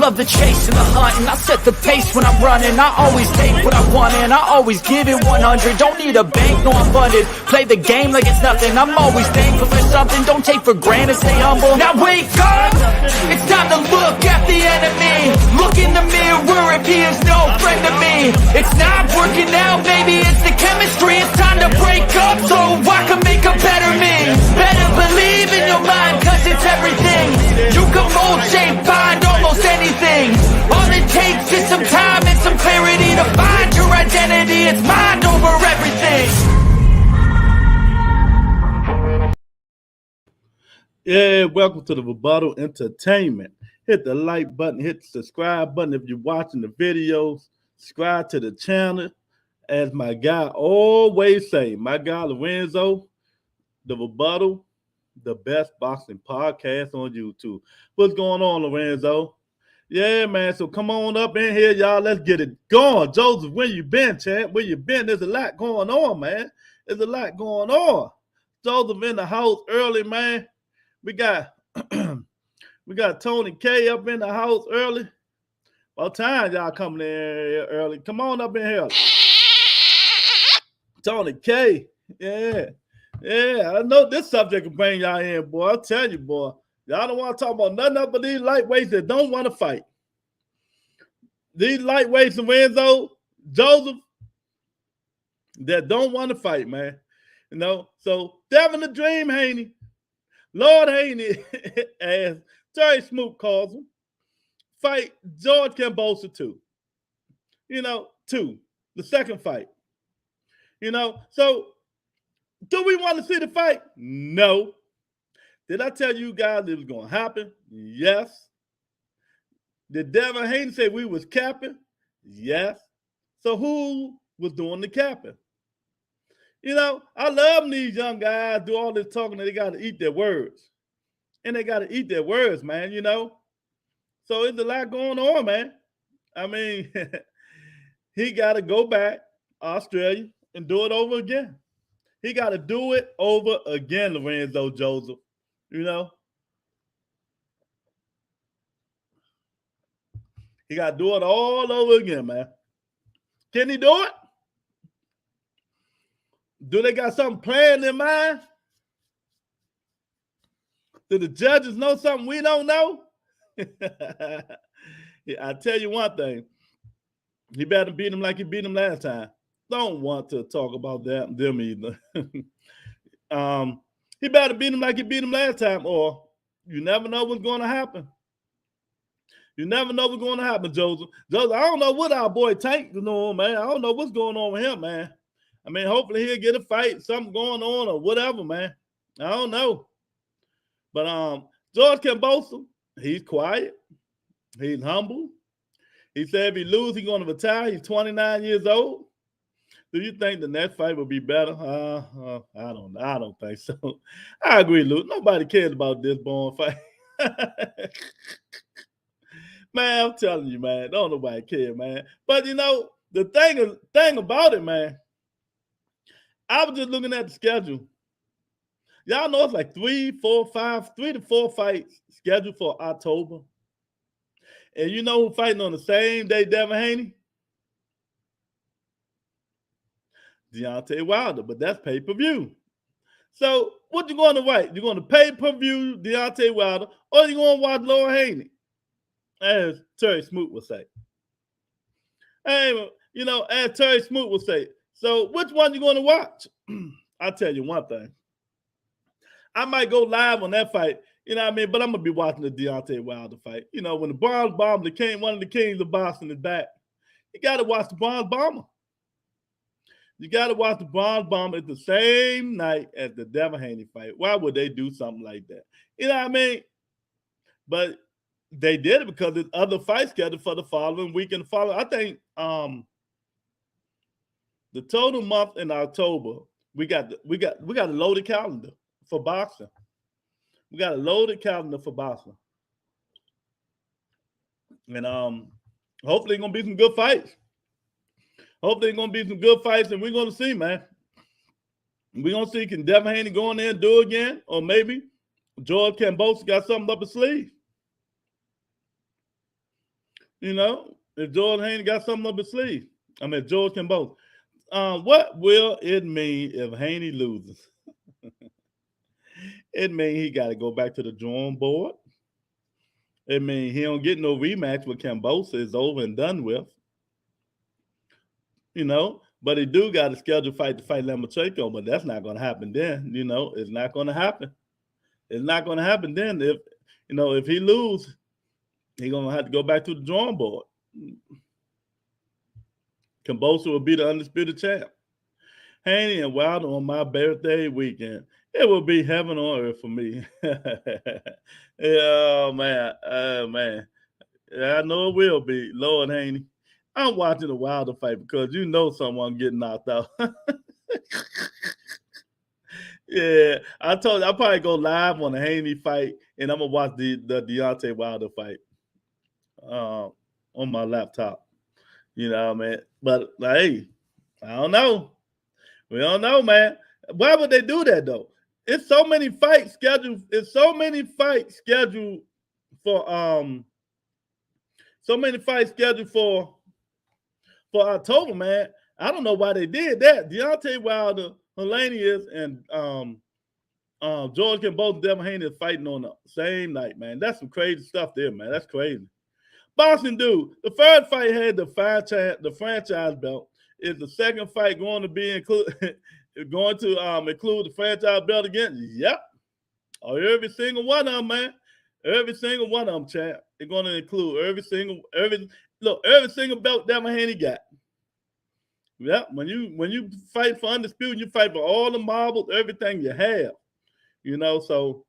Love the chase and the hunt, and I set the pace when I'm running. I always take what I want and I always give it 100. Don't need a bank, no I'm funded. Play the game like it's nothing. I'm always thankful for something. Don't take for granted, stay humble. Now wake up, it's time to look at the enemy. Look in the mirror if he is no friend to me. It's not working out, maybe it's the chemistry. It's time to break up so I can make a better me. Better believe in your mind, cause it's everything. You can mold, shape, find almost anything. All it takes is some time and some clarity to find your identity. It's mind over everything. Yeah, welcome to the Rebuttal Entertainment. Hit the like button, hit the subscribe button if you're watching the videos. Subscribe to the channel. As my guy always say, my guy Lorenzo, the Rebuttal, the best boxing podcast on YouTube. What's going on, Lorenzo? Yeah, man. So come on up in here, y'all. Let's get it going. Joseph, where you been, champ? Where you been? There's a lot going on, man. There's a lot going on. Joseph in the house early, man. We got we got Tony K up in the house early. About time y'all coming in here early. Come on up in here. Tony K. Yeah. Yeah, I know this subject will bring y'all in, boy. I'll tell you, boy. Y'all don't want to talk about nothing else but these lightweights that don't want to fight. These lightweights, Lorenzo, Joseph, that don't want to fight, man. You know, so Devin the Dream Haney, Lord Haney, as Terry Smoot calls him, fight George Kambosos 2. You know, 2, the second fight. You know, so do we want to see the fight? No. Did I tell you guys it was going to happen? Yes. Did Devin Haney say we was capping? Yes. So who was doing the capping? You know, I love these young guys do all this talking and they got to eat their words. And they got to eat their words, man, you know. So it's a lot going on, man. I mean, he got to go back Australia and do it over again. He got to do it over again, Lorenzo Joseph. You know, he got to do it all over again, man. Can he do it? Do they got something planned in mind? Do the judges know something we don't know? Yeah, I tell you one thing. He better beat him like he beat him last time. Don't want to talk about that them either. He better beat him like he beat him last time, or you never know what's going to happen. You never know what's going to happen, Joseph. Joseph, I don't know what our boy Tank is doing, man. I don't know what's going on with him, man. I mean, hopefully he'll get a fight, something going on or whatever, man. I don't know. But George Kambosos, he's quiet. He's humble. He said if he loses, he's going to retire. He's 29 years old. Do you think the next fight will be better? I don't think so. I agree, Luke. Nobody cares about this born fight. Man, I'm telling you, man. Don't nobody care, man. But, you know, the thing about it, man, I was just looking at the schedule. Y'all know it's like 3 to 4 fights scheduled for October. And you know who's fighting on the same day, Devin Haney? Deontay Wilder, but that's pay-per-view. So what you going to watch? You're going to pay-per-view Deontay Wilder, or you going to watch Lord Haney, as Terry Smoot would say. Hey, you know, as Terry Smoot would say. So which one you going to watch? I'll tell you one thing. I might go live on that fight, you know what I mean? But I'm going to be watching the Deontay Wilder fight. You know, when the Bronze Bomber, one of the kings of boxing is back, you got to watch the Bronze Bomber. You got to watch the Bronze Bomber at the same night as the Devin Haney fight. Why would they do something like that? You know what I mean? But they did it because there's other fights scheduled for the following week and the following. I think the total month in October, we got a loaded calendar for boxing. We got a loaded calendar for boxing. And hopefully gonna be some good fights. Hopefully, there's gonna be some good fights, and we're gonna see, man. We're gonna see, can Devin Haney go in there and do it again, or maybe George Kambosos got something up his sleeve. You know, if George Haney got something up his sleeve, I mean George Kambosos. What will it mean if Haney loses? It means he got to go back to the drawing board. It means he don't get no rematch with Kambosos. It's over and done with. You know, but he do got a scheduled fight to fight Lomachenko, but that's not going to happen then. You know, it's not going to happen. It's not going to happen then. If, you know, if he lose, he's going to have to go back to the drawing board. Kambosos will be the undisputed champ. Haney and Wilder on my birthday weekend. It will be heaven on earth for me. Oh, man. Man. I know it will be. Lord Haney. I'm watching the Wilder fight because you know someone getting knocked out. Yeah. I told you, I'll probably go live on the Haney fight, and I'm going to watch the Deontay Wilder fight on my laptop. You know what I mean? But, hey, I don't know. We don't know, man. Why would they do that, though? It's so many fights scheduled. It's so many fights scheduled for October, man. I don't know why they did that. Deontay Wilder, Haney, and George Kambosos and Devin Haney is fighting on the same night, man. That's some crazy stuff there, man. That's crazy. Boston dude, the third fight had the franchise belt. Is the second fight going to be include the franchise belt again? Yep. Oh, every single one of them, man. Every single one of them, champ. They're going to include every single belt Devin Haney got. Yep. When you fight for undisputed, you fight for all the marbles, everything you have. You know, so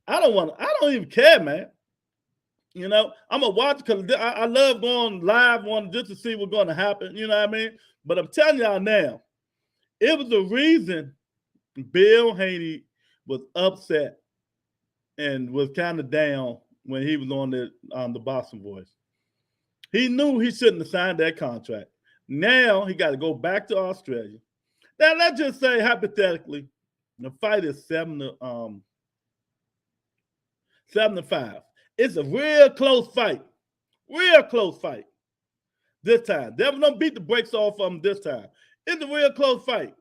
I don't even care, man. You know, I'm gonna watch because I love going live on just to see what's going to happen. You know what I mean? But I'm telling y'all now, it was the reason Bill Haney was upset and was kind of down when he was on the Boston Voice. He knew he shouldn't have signed that contract. Now he got to go back to Australia. Now let's just say hypothetically, the fight is 7-5. It's a real close fight. Real close fight. This time. Devin don't beat the brakes off of him this time. It's a real close fight.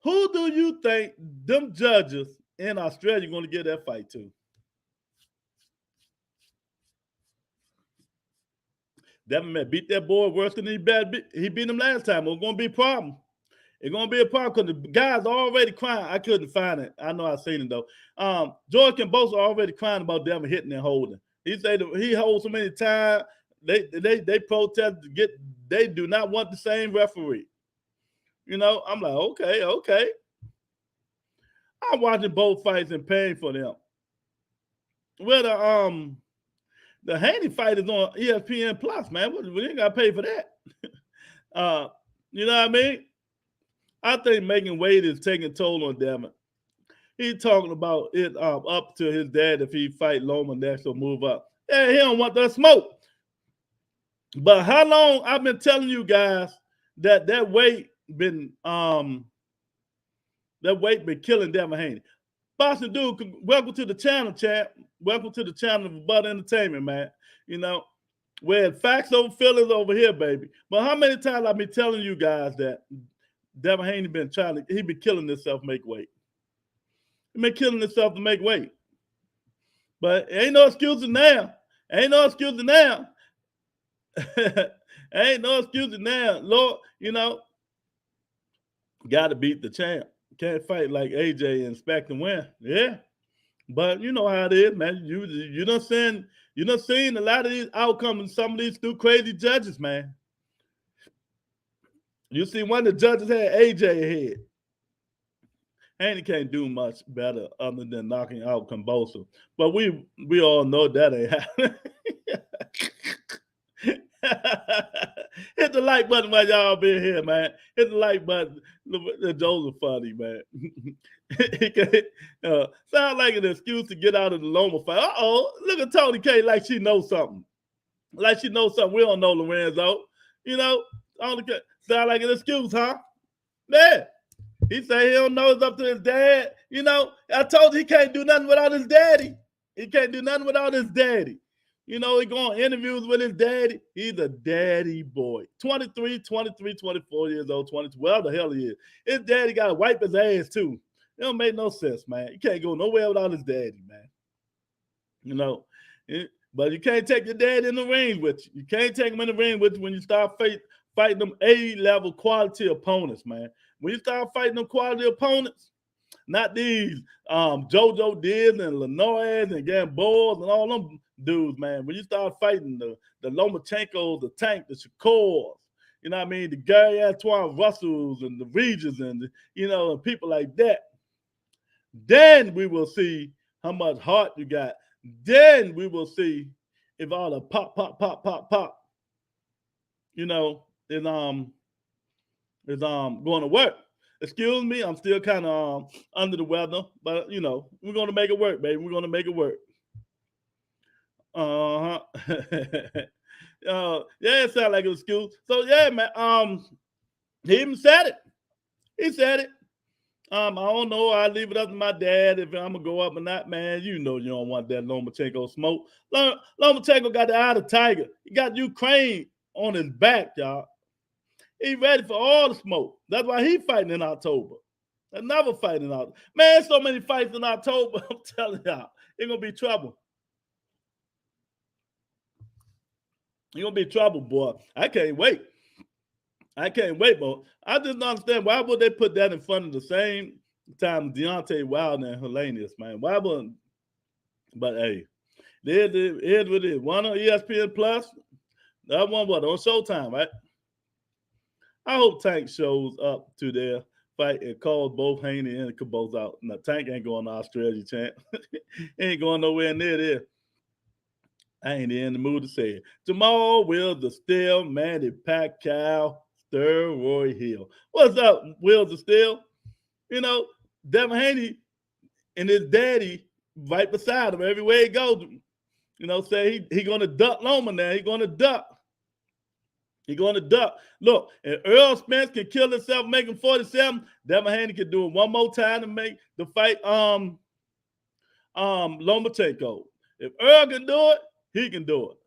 Who do you think them judges in Australia are going to give that fight to? Devin may beat that boy worse than he beat him last time. It's going to be a problem. It's going to be a problem because the guy's already crying. I couldn't find it. I know I seen it, though. George Kambosos already crying about Devin hitting and holding. He said he holds so many times. They protest to get. They do not want the same referee. You know, I'm like, okay. I'm watching both fights and paying for them. Well, the Haney fight is on ESPN Plus, man. We ain't got to pay for that. You know what I mean? I think making weight is taking a toll on Devin. He's talking about it up to his dad if he fight Loma next, he'll move up. Yeah, he don't want that smoke. But how long I've been telling you guys that weight been killing Devin Haney. Boston dude, welcome to the channel, chat. Welcome to the channel of Butt Entertainment, man. You know, where facts over feelings over here, baby. But how many times I've been telling you guys that Devin Haney been killing himself to make weight. He been killing himself to make weight. But ain't no excuses now. Ain't no excuses now. Ain't no excuses now. Lord, you know, got to beat the champ. Can't fight like AJ and expect to win. Yeah. But you know how it is, man. You done seen a lot of these outcomes and some of these two crazy judges, man. You see, one of the judges had AJ ahead. Haney can't do much better other than knocking out Kambosos. But we all know that ain't happening. Hit the like button while y'all been here, man. Hit the like button. The jokes are funny, man. Sound like an excuse to get out of the Loma fight. Look at Tony K like she knows something. Like she knows something we don't know, Lorenzo. You know, Sound like an excuse, huh? Man, he say he don't know it's up to his dad. You know, I told you he can't do nothing without his daddy. He can't do nothing without his daddy. You know, he go on interviews with his daddy. He's a daddy boy. 23, 24 years old, 22. Well, the hell he is. His daddy got to wipe his ass, too. It don't make no sense, man. You can't go nowhere without his daddy, man. You know, but you can't take your dad in the ring with you. You can't take him in the ring with you when you start fighting them A-level quality opponents, man. When you start fighting them quality opponents, not these JoJo Diz and Lenoir and Kambosos and all them dudes, man. When you start fighting the Lomachenkos, the Tank, the Shakors, you know what I mean, the Gary Antoine Russells and the Regis and and people like that, then we will see how much heart you got. Then we will see if all the pop, is going to work. Excuse me, I'm still kind of under the weather, but we're gonna make it work, baby. We're gonna make it work. Yeah, it sounds like an excuse. So yeah, man. He even said it. He said it. I don't know. I leave it up to my dad if I'm gonna go up or not, man. You know you don't want that Lomachenko smoke. Lomachenko got the eye of the tiger. He got Ukraine on his back, y'all. He ready for all the smoke. That's why he fighting in October. Another fight in October. Man, so many fights in October. I'm telling y'all, it's gonna be trouble. It's gonna be trouble, boy. I can't wait. I can't wait, but I just don't understand why would they put that in front of the same time Deontay Wilder and Helenius, man? Why wouldn't? But hey, here's what it is. One on ESPN Plus. That one was on Showtime, right? I hope Tank shows up to their fight and calls both Haney and Kambosos out. Now, Tank ain't going to Australia, champ. He ain't going nowhere near there. I ain't in the mood to say it. Tomorrow, Will the Steel, Manny Pacquiao, Roy Hill. What's up, Will the Steel? Devin Haney and his daddy right beside him everywhere he goes. Say he going to duck Loma now. He going to duck. He's going to duck. Look, if Earl Spence can kill himself making 47, Devin Haney can do it one more time to make the fight Lomachenko. If Earl can do it, he can do it.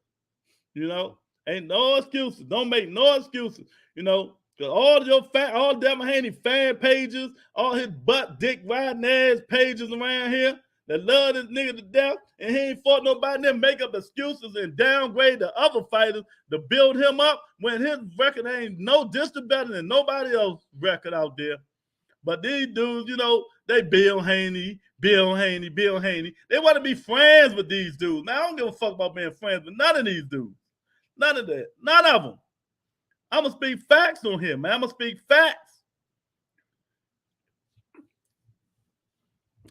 Ain't no excuses. Don't make no excuses. Because all Devin Haney fan pages, all his butt dick riding ass pages around here that love this nigga to death, and he ain't fought nobody, then make up excuses and downgrade the other fighters to build him up when his record ain't no distant better than nobody else's record out there. But these dudes, they Bill Haney. They want to be friends with these dudes. Now, I don't give a fuck about being friends with none of these dudes. None of that. None of them. I'm going to speak facts on here, man. I'm going to speak facts.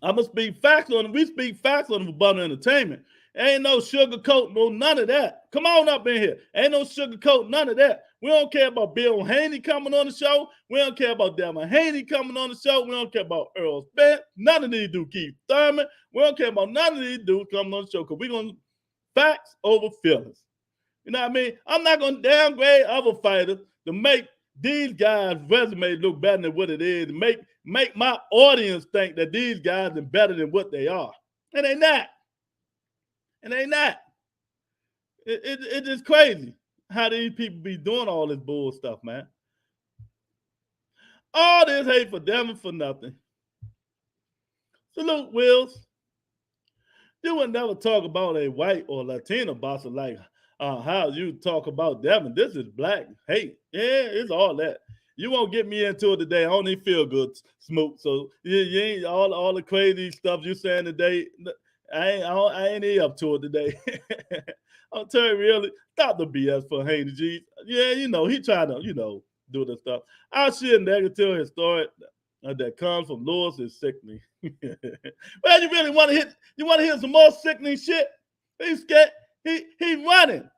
I'm going to speak facts on them. We speak facts on them for Butter Entertainment. Ain't no sugarcoat, no none of that. Come on up in here. Ain't no sugarcoat, none of that. We don't care about Bill Haney coming on the show. We don't care about Devin Haney coming on the show. We don't care about Earl Spence. None of these dudes. Keith Thurman. We don't care about none of these dudes coming on the show because we're going to facts over feelings. You know what I mean? I'm not going to downgrade other fighters to make these guys' resumes look better than what it is, make my audience think that these guys are better than what they are. And they not. It's just crazy how these people be doing all this bull stuff, man. All this hate for Devin for nothing. Salute, Wills. You would never talk about a white or Latino boxer like how you talk about Devin. This is black hate. Yeah, it's all that. You won't get me into it today. I don't even feel good, Smoke. So you ain't all the crazy stuff you saying today. I ain't up to it today. I'll tell you really, stop the BS for Haney G. Yeah, he trying to, do this stuff. Our shit negative historic that comes from Lewis is sickening. Well, you really want to hear some more sickening shit? He's scared. He's running.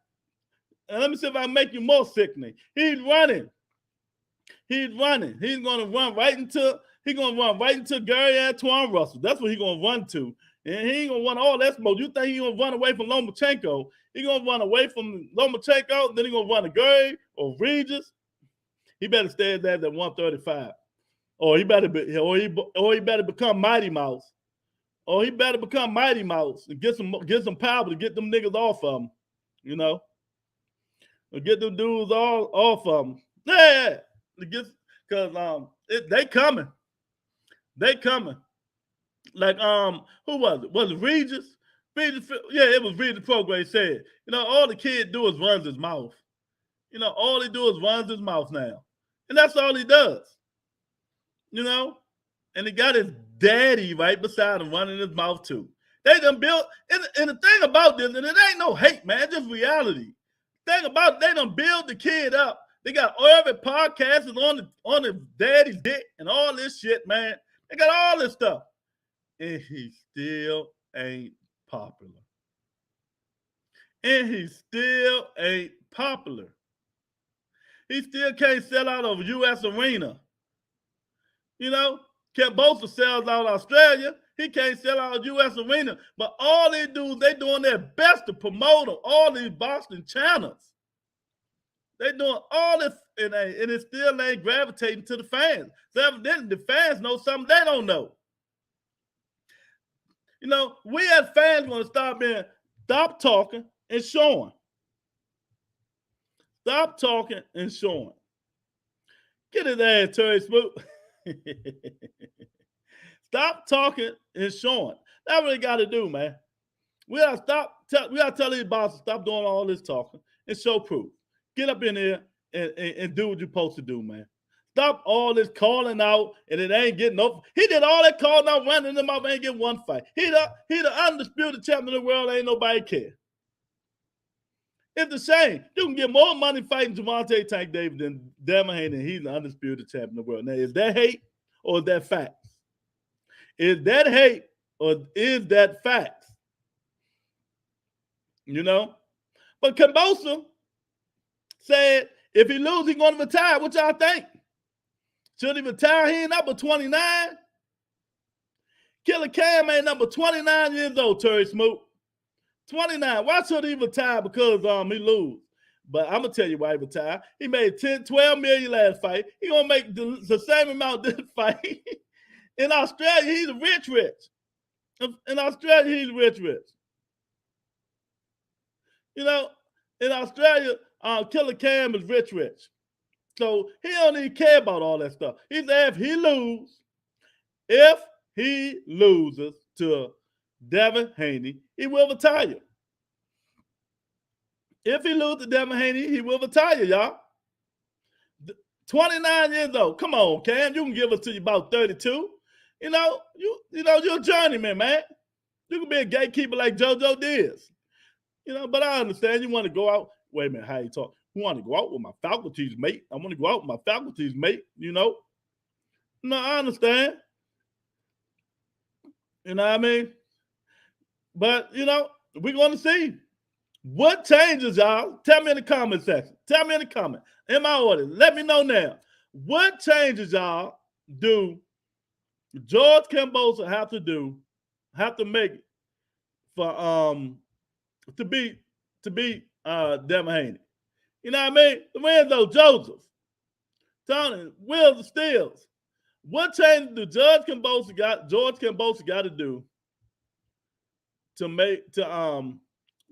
And let me see if I can make you more sickening. He's running. He's gonna run right into Gary Antoine Russell. That's what he's gonna run to. And he ain't gonna run all that smoke. You think he's gonna run away from Lomachenko? He's gonna run away from Lomachenko, then he's gonna run to Gary or Regis. He better stay at that at 135. Or he better become Mighty Mouse. Or he better become Mighty Mouse and get some power to get them niggas off of him. You know? Or get them dudes all off of him. Yeah. Because they coming. They coming. Like, who was it? Was it Regis? Yeah, it was Regis Prograde said, you know, all the kid do is runs his mouth. You know, all he do is runs his mouth now. And that's all he does. You know? And he got his daddy right beside him running his mouth too. They done built, and the thing about this, and it ain't no hate, man, just reality. The thing about it, they done build the kid up. They got every podcast is on the daddy's dick and all this shit, man. They got all this stuff. And he still ain't popular. And he still ain't popular. He still can't sell out of a U.S. arena. You know, Kambosos sells out Australia. He can't sell out a U.S. arena. But all they do is they doing their best to promote them, all these Boston channels. They doing all this, and it still ain't gravitating to the fans. So evidently the fans know something they don't know. You know, we as fans want to stop talking and showing. Stop talking and showing. Get his ass, Terry Smoot. Stop talking and showing. That's what they got to do, man. We got to tell these bosses stop doing all this talking and show proof. Get up in there and do what you're supposed to do, man. Stop all this calling out and it ain't getting no. He did all that calling out, running them up, ain't getting one fight. He the undisputed champion of the world, ain't nobody care. It's a shame. You can get more money fighting Gervonta Tank Davis than Devin Haney. He's the undisputed champion of the world. Now, is that hate or is that facts? Is that hate or is that facts? You know? But Kambosos said if he loses, he's going to retire. What y'all think? Should he retire? He ain't number 29. Killer Cam ain't number 29 years old, Terry Smoot. 29. Why should he retire? Because he lose. But I'm going to tell you why he retired. He made 10, 12 million last fight. He going to make the same amount this fight. In Australia, he's rich. In Australia, he's rich. You know, in Australia, Killer Cam is rich. So he don't even care about all that stuff. He said if he loses to Devin Haney, he will retire. If he loses to Devin Haney, he will retire, y'all. 29 years old. Come on, Cam. You can give us to you about 32. You know, you're a journeyman, man. You can be a gatekeeper like JoJo Diaz. You know, but I understand you want to go out. Wait a minute, how you talk? I want to go out with my faculties, mate. I want to go out with my faculties, mate, you know? No, I understand. You know what I mean? But, you know, we're going to see. What changes, y'all? Tell me in the comment section. Tell me in the comment. In my audience. Let me know now. What changes, y'all, do George Kambosos have to make for to beat Devin Haney? You know what I mean? Lorenzo Joseph, Tony, Wills, Steels. What change do George Kambosos got to do to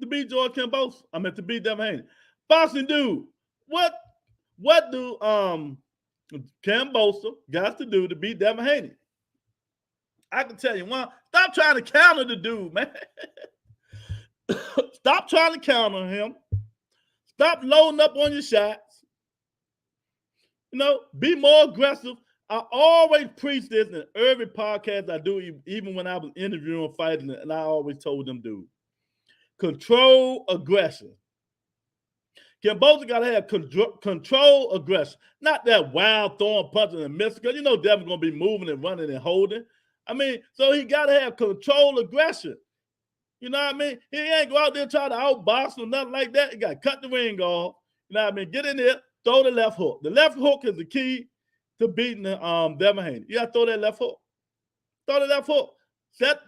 beat George Kambosos? I mean, to beat Devin Haney. Boxing dude, what do Kambosos got to do to beat Devin Haney? I can tell you one. Stop trying to counter the dude, man. Stop trying to counter him. Stop loading up on your shots. You know, be more aggressive. I always preach this in every podcast I do, even when I was interviewing fighters, and I always told them, dude, control aggression. Kambosos got to have control aggression. Not that wild throwing punches and missing, because you know Devin's going to be moving and running and holding. I mean, so he got to have control aggression. You know what I mean? He ain't go out there try to outbox or nothing like that. He got to cut the ring off. You know what I mean? Get in there, throw the left hook. The left hook is the key to beating Devin Haney. You got to throw that left hook. Throw the left hook. Set,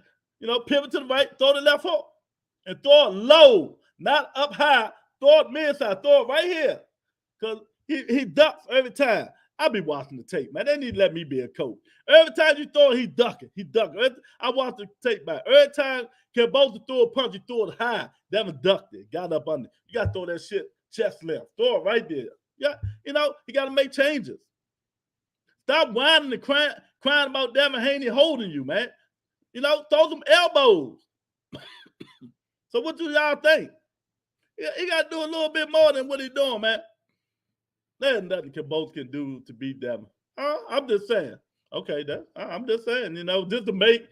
pivot to the right, throw the left hook. And throw it low, not up high. Throw it mid-side. Throw it right here. Because He ducks every time. I be watching the tape, man. They need to let me be a coach. Every time you throw it, he ducking. He ducking. I watch the tape back. Every time Kambosos threw a punch, he threw it high. Devin ducked it. Got up under. You got to throw that shit chest left. Throw it right there. Yeah, you know, you got to make changes. Stop whining and crying about Devin Haney holding you, man. You know, throw some elbows. So what do y'all think? He got to do a little bit more than what he's doing, man. There's nothing Kambosos can do to beat Devin. I'm just saying. Okay, I'm just saying, you know, just to make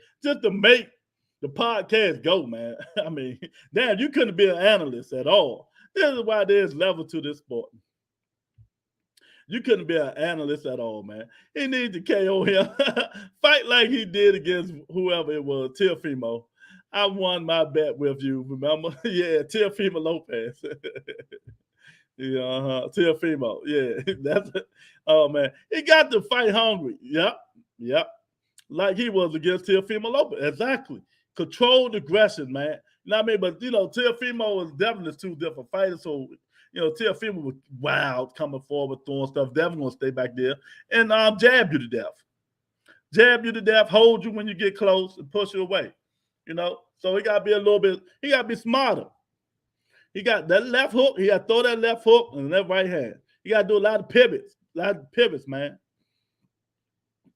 the podcast go, man. I mean, damn, you couldn't be an analyst at all. This is why there's level to this sport. You couldn't be an analyst at all, man. He needs to KO him. Fight like he did against whoever it was, Teofimo. I won my bet with you, remember? Yeah, Teofimo Lopez. Yeah, Teofimo. Yeah, that's it. Oh, man. He got to fight hungry. Yep. Like he was against Teofimo Lopez. Exactly. Controlled aggression, man. You know what I mean? But, you know, Teofimo was definitely two different fighters, so you know, Teofimo was wild coming forward, throwing stuff. Devin gonna stay back there and jab you to death. Jab you to death, hold you when you get close and push you away. You know, so he gotta be a little bit, he gotta be smarter. He got that left hook, he gotta throw that left hook and that right hand. He gotta do a lot of pivots, man.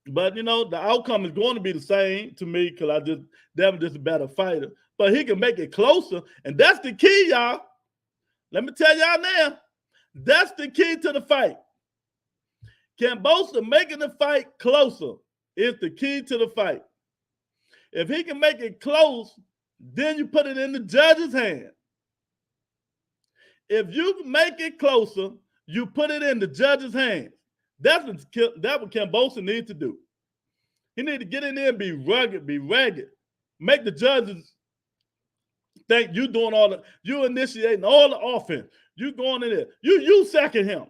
But you know, the outcome is going to be the same to me because Devin just a better fighter. But he can make it closer, and that's the key, y'all. Let me tell y'all now, that's the key to the fight. Kambosos making the fight closer is the key to the fight. If he can make it close, then you put it in the judge's hand. If you make it closer, you put it in the judge's hands. That's what Kambosos needs to do. He need to get in there and be rugged, be ragged. Make the judges think you doing you initiating all the offense. You going in there. You sacking him.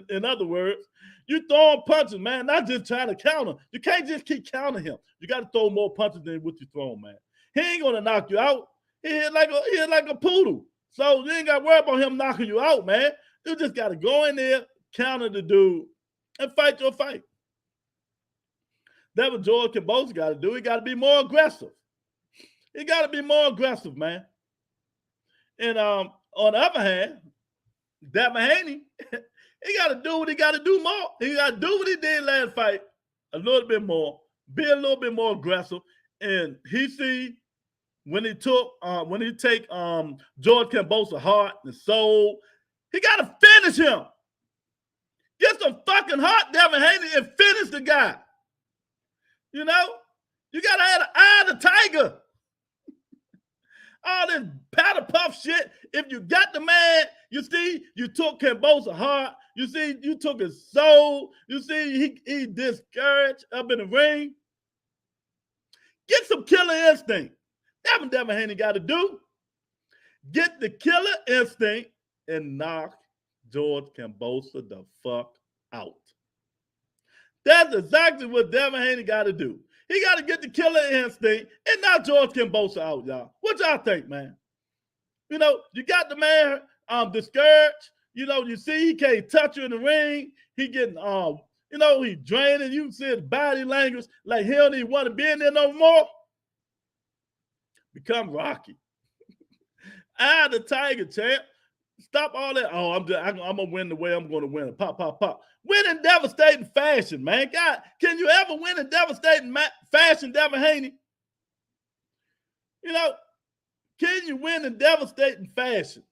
In other words, you throwing punches, man, not just trying to counter. You can't just keep countering him. You got to throw more punches than what you throwing, man. He ain't gonna knock you out. He hit like a poodle. So you ain't got to worry about him knocking you out, man. You just got to go in there, counter the dude, and fight your fight. That's what George Kambosos got to do. He got to be more aggressive. He got to be more aggressive, man. And on the other hand, Devin Haney, he got to do what he got to do more. He got to do what he did last fight a little bit more, be a little bit more aggressive. And he see when he take George Kambosos' heart and soul, he got to finish him. Get some fucking heart, Devin Haney, and finish the guy. You know, you got to have the eye of the tiger. All this powder puff shit. If you got the man, you see, you took Kambosos' heart. You see, you took his soul. You see, he discouraged up in the ring. Get some killer instinct. That's what Devin Haney got to do. Get the killer instinct and knock George Kambosos the fuck out. That's exactly what Devin Haney got to do. He got to get the killer instinct and knock George Kambosos out, y'all. What y'all think, man? You know, you got the man discouraged. You know, you see he can't touch you in the ring. He getting, you know, he draining. You see his body language like he don't even want to be in there no more. Become Rocky. The tiger, champ. Stop all that. Oh, I'm gonna win the way I'm gonna win. Pop, pop, pop. Win in devastating fashion, man. God, can you ever win in devastating fashion, Devin Haney? You know, can you win in devastating fashion?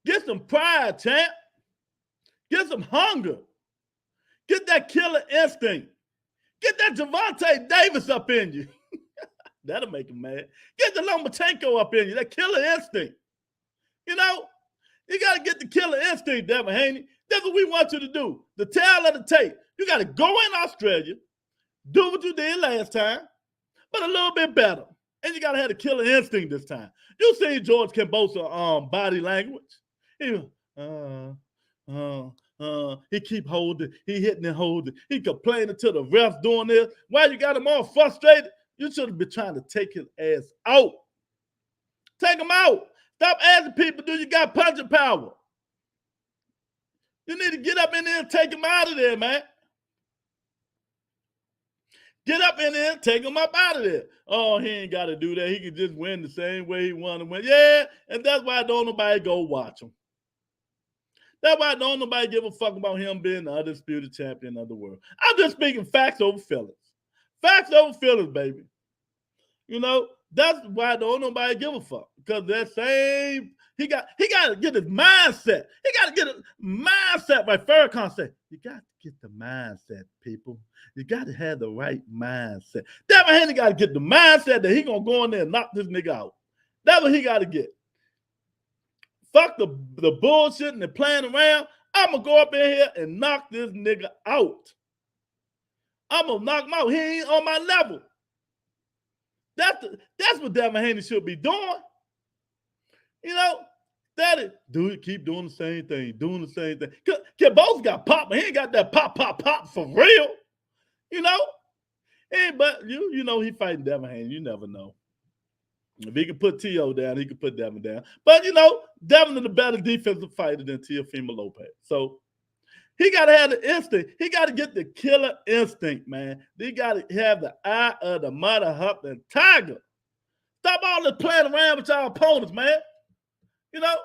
Get some pride, champ. Get some hunger. Get that killer instinct. Get that Gervonta Davis up in you. That'll make him mad. Get the Lomachenko up in you, that killer instinct. You know, you got to get the killer instinct, Devin Haney. That's what we want you to do. The tail of the tape. You got to go in Australia, do what you did last time, but a little bit better. And you got to have the killer instinct this time. You see George Kambosos' body language. He keep holding. He hitting and holding. He complaining to the refs doing this. Why you got him all frustrated? You should have been trying to take his ass out. Take him out. Stop asking people, do you got punching power? You need to get up in there and take him out of there, man. Get up in there and take him up out of there. Oh, he ain't got to do that. He can just win the same way he wanted to win. Yeah, and that's why don't nobody go watch him. That's why don't nobody give a fuck about him being the undisputed champion of the world. I'm just speaking facts over feelings. Facts over feelings, baby. You know, that's why don't nobody give a fuck. Because that same, he got to get his mindset. He got to get his mindset right. Farrakhan said, you got to get the mindset, people. You got to have the right mindset. Devin Haney got to get the mindset that he going to go in there and knock this nigga out. That's what he got to get. Fuck the bullshit and the playing around. I'm going to go up in here and knock this nigga out. I'm going to knock him out. He ain't on my level. That's what Devin Haney should be doing. You know, keep doing the same thing, Kambosos got pop, but he ain't got that pop for real. You know? But you know he fighting Devin Haney. You never know. If he can put T.O. down, he can put Devin down. But, you know, Devin is a better defensive fighter than Teofimo Lopez. So, he got to have the instinct. He got to get the killer instinct, man. He got to have the eye of the mother-huffing tiger. Stop all this playing around with y'all opponents, man. You know?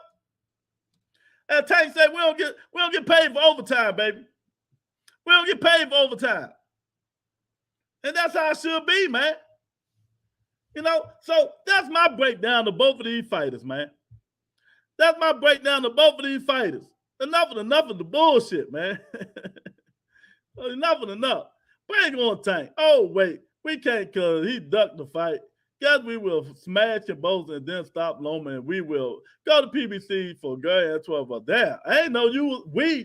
And Tank said, we don't get paid for overtime, baby. We don't get paid for overtime. And that's how it should be, man. You know, so that's my breakdown of both of these fighters, man. That's my breakdown of both of these fighters. Enough of the bullshit, man. Enough. Bring on Tank. Oh, wait. We can't because he ducked the fight. Guess we will smash your both and then stop Loma and we will go to PBC for girl and 12 there. I ain't know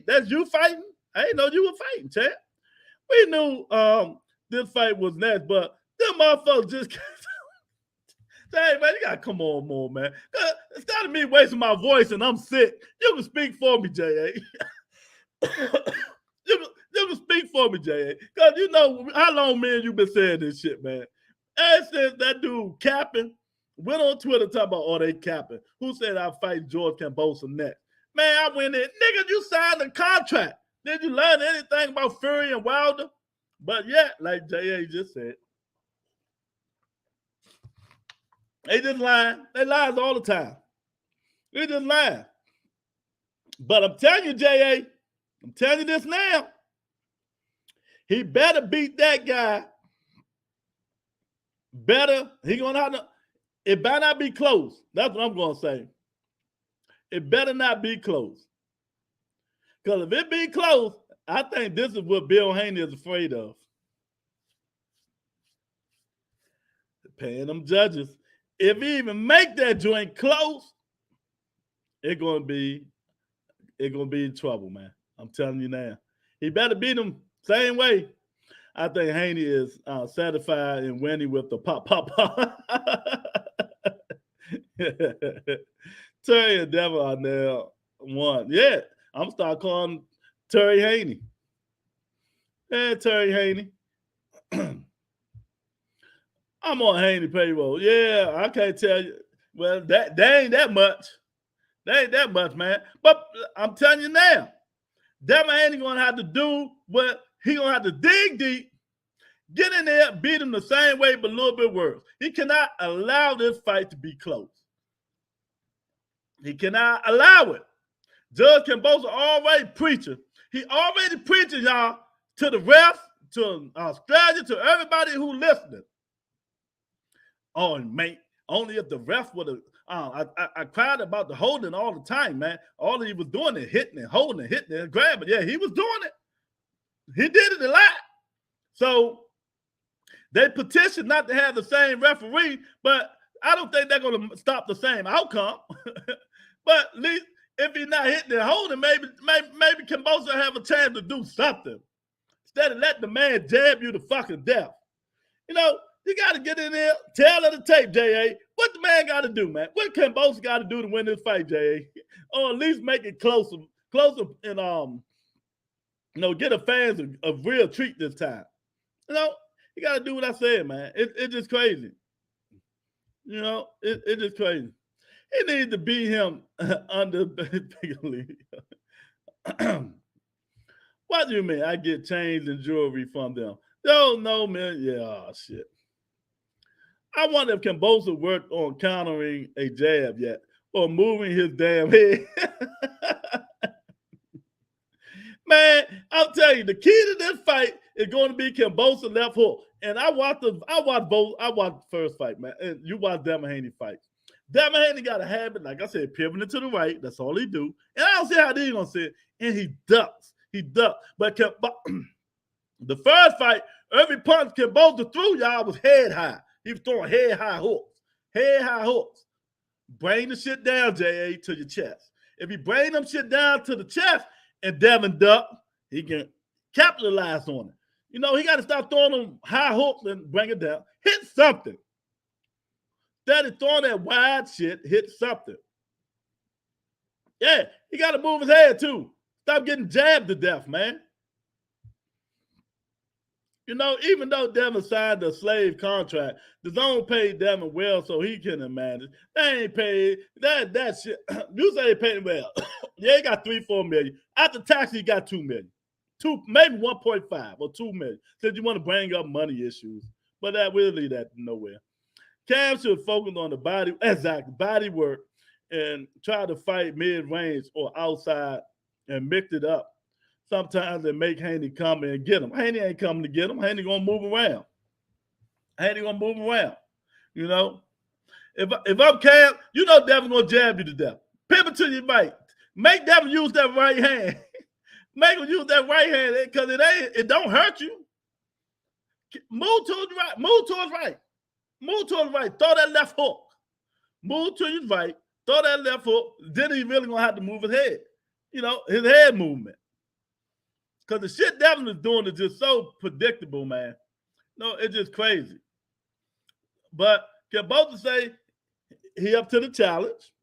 that's you fighting? I ain't know you were fighting, champ. We knew this fight was next, but them motherfuckers just hey, man, you gotta come on more, man. Instead of me wasting my voice and I'm sick, you can speak for me, J.A. you can speak for me, J.A. Because you know how long, man, you been saying this shit, man. And since that dude capping, went on Twitter talking about, oh, they capping. Who said I'll fight George Kambosos next? Man, I went in, nigga, you signed a contract. Did you learn anything about Fury and Wilder? But yeah, like J.A. just said, they just lying. They lies all the time. They just lying. But I'm telling you, J.A., I'm telling you this now. He better beat that guy. He gonna have to. It better not be close. That's what I'm gonna say. It better not be close. Because if it be close, I think this is what Bill Haney is afraid of. Paying them judges. If he even make that joint close, it's gonna be in trouble, man. I'm telling you now. He better beat them same way. I think Haney is satisfied and winning with the pop. Terry and Devin are now one. Yeah, I'm start calling Terry Haney. Hey, Terry Haney. I'm on Haney payroll. Yeah, I can't tell you. Well, that ain't that much. That ain't that much, man. But I'm telling you now, Devin Haney gonna have to do what he gonna have to dig deep, get in there, beat him the same way, but a little bit worse. He cannot allow this fight to be close. He cannot allow it. Judge Kambosos already preaching. He already preaching, y'all, to the refs, to Australia, to everybody who listening. Oh, mate, only if the ref would have. I cried about the holding all the time, man. All he was doing is hitting and holding and hitting and grabbing. Yeah, he was doing it. He did it a lot. So they petitioned not to have the same referee, but I don't think they're going to stop the same outcome. But at least if he's not hitting and holding, maybe Kambosos will have a chance to do something instead of letting the man jab you to fucking death. You know, you got to get in there, tail of the tape, J.A. What the man got to do, man? What Kambosos got to do to win this fight, J.A.? Or at least make it closer and, get the fans a real treat this time. You know, you got to do what I said, man. It's just crazy. You know, it's just crazy. He needs to beat him under big league. What do you mean? I get chains and jewelry from them. No, man. Yeah, oh, shit. I wonder if Kambosos worked on countering a jab yet or moving his damn head. Man, I'm telling you, the key to this fight is going to be Kambosos left hook. And I watched both. I watched the first fight, man. And you watch Devin Haney fight. Devin Haney got a habit, like I said, pivoting to the right. That's all he do. And I don't see how they're gonna see it. And he ducks. He ducked. But the first fight, every punch Kambosos threw, y'all, was head high. He was throwing head high hooks. Head high hooks. Bring the shit down, J.A., to your chest. If he bring them shit down to the chest and Devin duck, he can capitalize on it. You know, he got to stop throwing them high hooks and bring it down. Hit something. Instead of throwing that wide shit, hit something. Yeah, he got to move his head too. Stop getting jabbed to death, man. You know, even though Devin signed a slave contract, the zone paid Devin well so he can manage. They ain't paid that shit. You say they paid him well. Yeah, he got 3-4 million. After tax, he got 2 million. Maybe 1.5 or 2 million. Said you want to bring up money issues. But that will lead that nowhere. Cam should focus on the body work and try to fight mid-range or outside and mix it up. Sometimes they make Haney come and get him. Haney ain't coming to get him. Haney gonna move around. Haney gonna move around. You know, if I'm Cam, you know Devin gonna jab you to death. Pivot to your right. Make Devin use that right hand. Make him use that right hand because it don't hurt you. Move to the right. Move towards right. Move to the right. Throw that left hook. Move to your right. Throw that left hook. Then he really gonna have to move his head. You know, his head movement. Because the shit Devin is doing is just so predictable, man. No, it's just crazy. But Kambosos say he up to the challenge.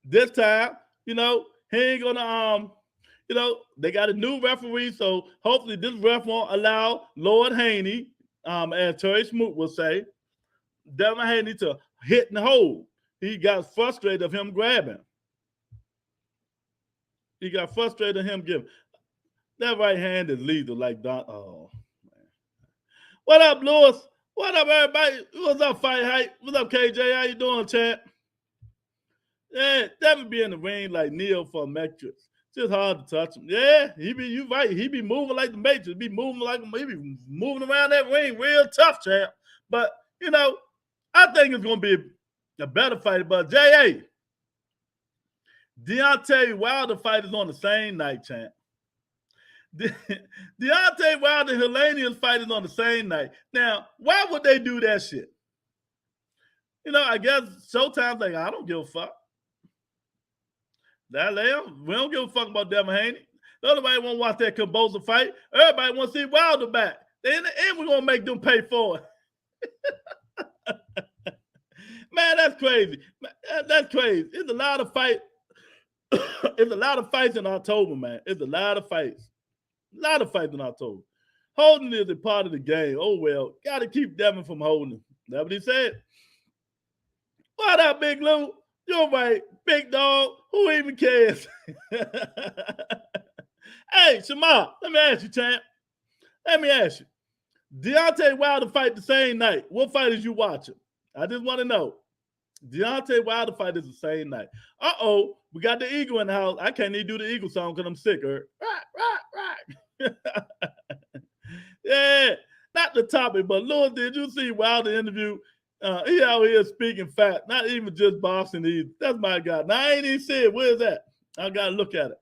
This time, you know, he ain't gonna you know, they got a new referee, so hopefully this ref won't allow Lord Haney, as Terry Smoot will say, Devin Haney to hit and hold. He got frustrated of him grabbing. He got frustrated of him giving. That right hand is lethal, like Don. Oh, man. What up, Lewis? What up, everybody? What's up, Fight Hype? What's up, KJ? How you doing, chat? Yeah, Devin be in the ring like Neo from Matrix. Just hard to touch him. Yeah, you right. He be moving like the Matrix. He be moving around that ring real tough, champ. But, you know, I think it's going to be a better fight. But, J.A., Deontay Wilder fight is on the same night, champ. Deontay Wilder and Haney fight is on the same night. Now, why would they do that shit? You know, I guess Showtime's like, I don't give a fuck. We don't give a fuck about Devin Haney. Nobody want to watch that Kambosos fight. Everybody want to see Wilder back. In the end, we're going to make them pay for it. Man, that's crazy. That's crazy. It's a lot of fights. It's a lot of fights in October, man. It's a lot of fights. A lot of fights in October. Holding is a part of the game. Oh, well, got to keep Devin from holding. That's what he said. What up, Big Lou? You're right, big dog. Who even cares? Hey, Shamar, let me ask you, champ. Let me ask you. Deontay Wilder fight the same night. What fight is you watching? I just want to know. Deontay Wilder fight is the same night. Uh-oh, we got the Eagle in the house. I can't even do the Eagle song because I'm sick. Right. Yeah, not the topic, but Lewis, did you see Wilder interview? He out here speaking fact, not even just boxing either. That's my guy. Now, I ain't even see it. Where's that? I got to look at it.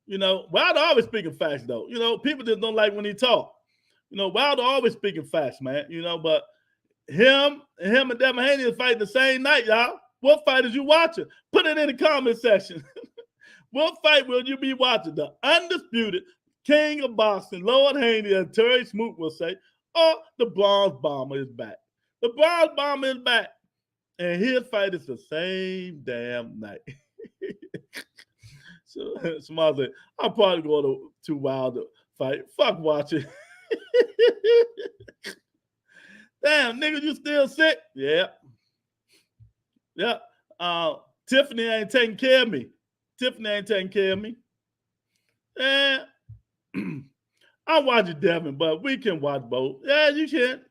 You know, Wilder always speaking facts, though. You know, people just don't like when he talk. You know, Wilder always speaking facts, man. You know, but him and Devin Haney is fighting the same night, y'all. What fight is you watching? Put it in the comment section. What fight will you be watching? The undisputed king of boxing, Lord Haney, as Terry Smoot will say, or the Bronze Bomber is back. The Bronze Bomber is back. And his fight is the same damn night. So somebody said, I'm probably going to Wilder fight. Fuck watching. Damn, nigga, you still sick? Yeah. Yeah. Tiffany ain't taking care of me. Tiffany ain't taking care of me. And I'm watching Devin, but we can watch both. Yeah, you can.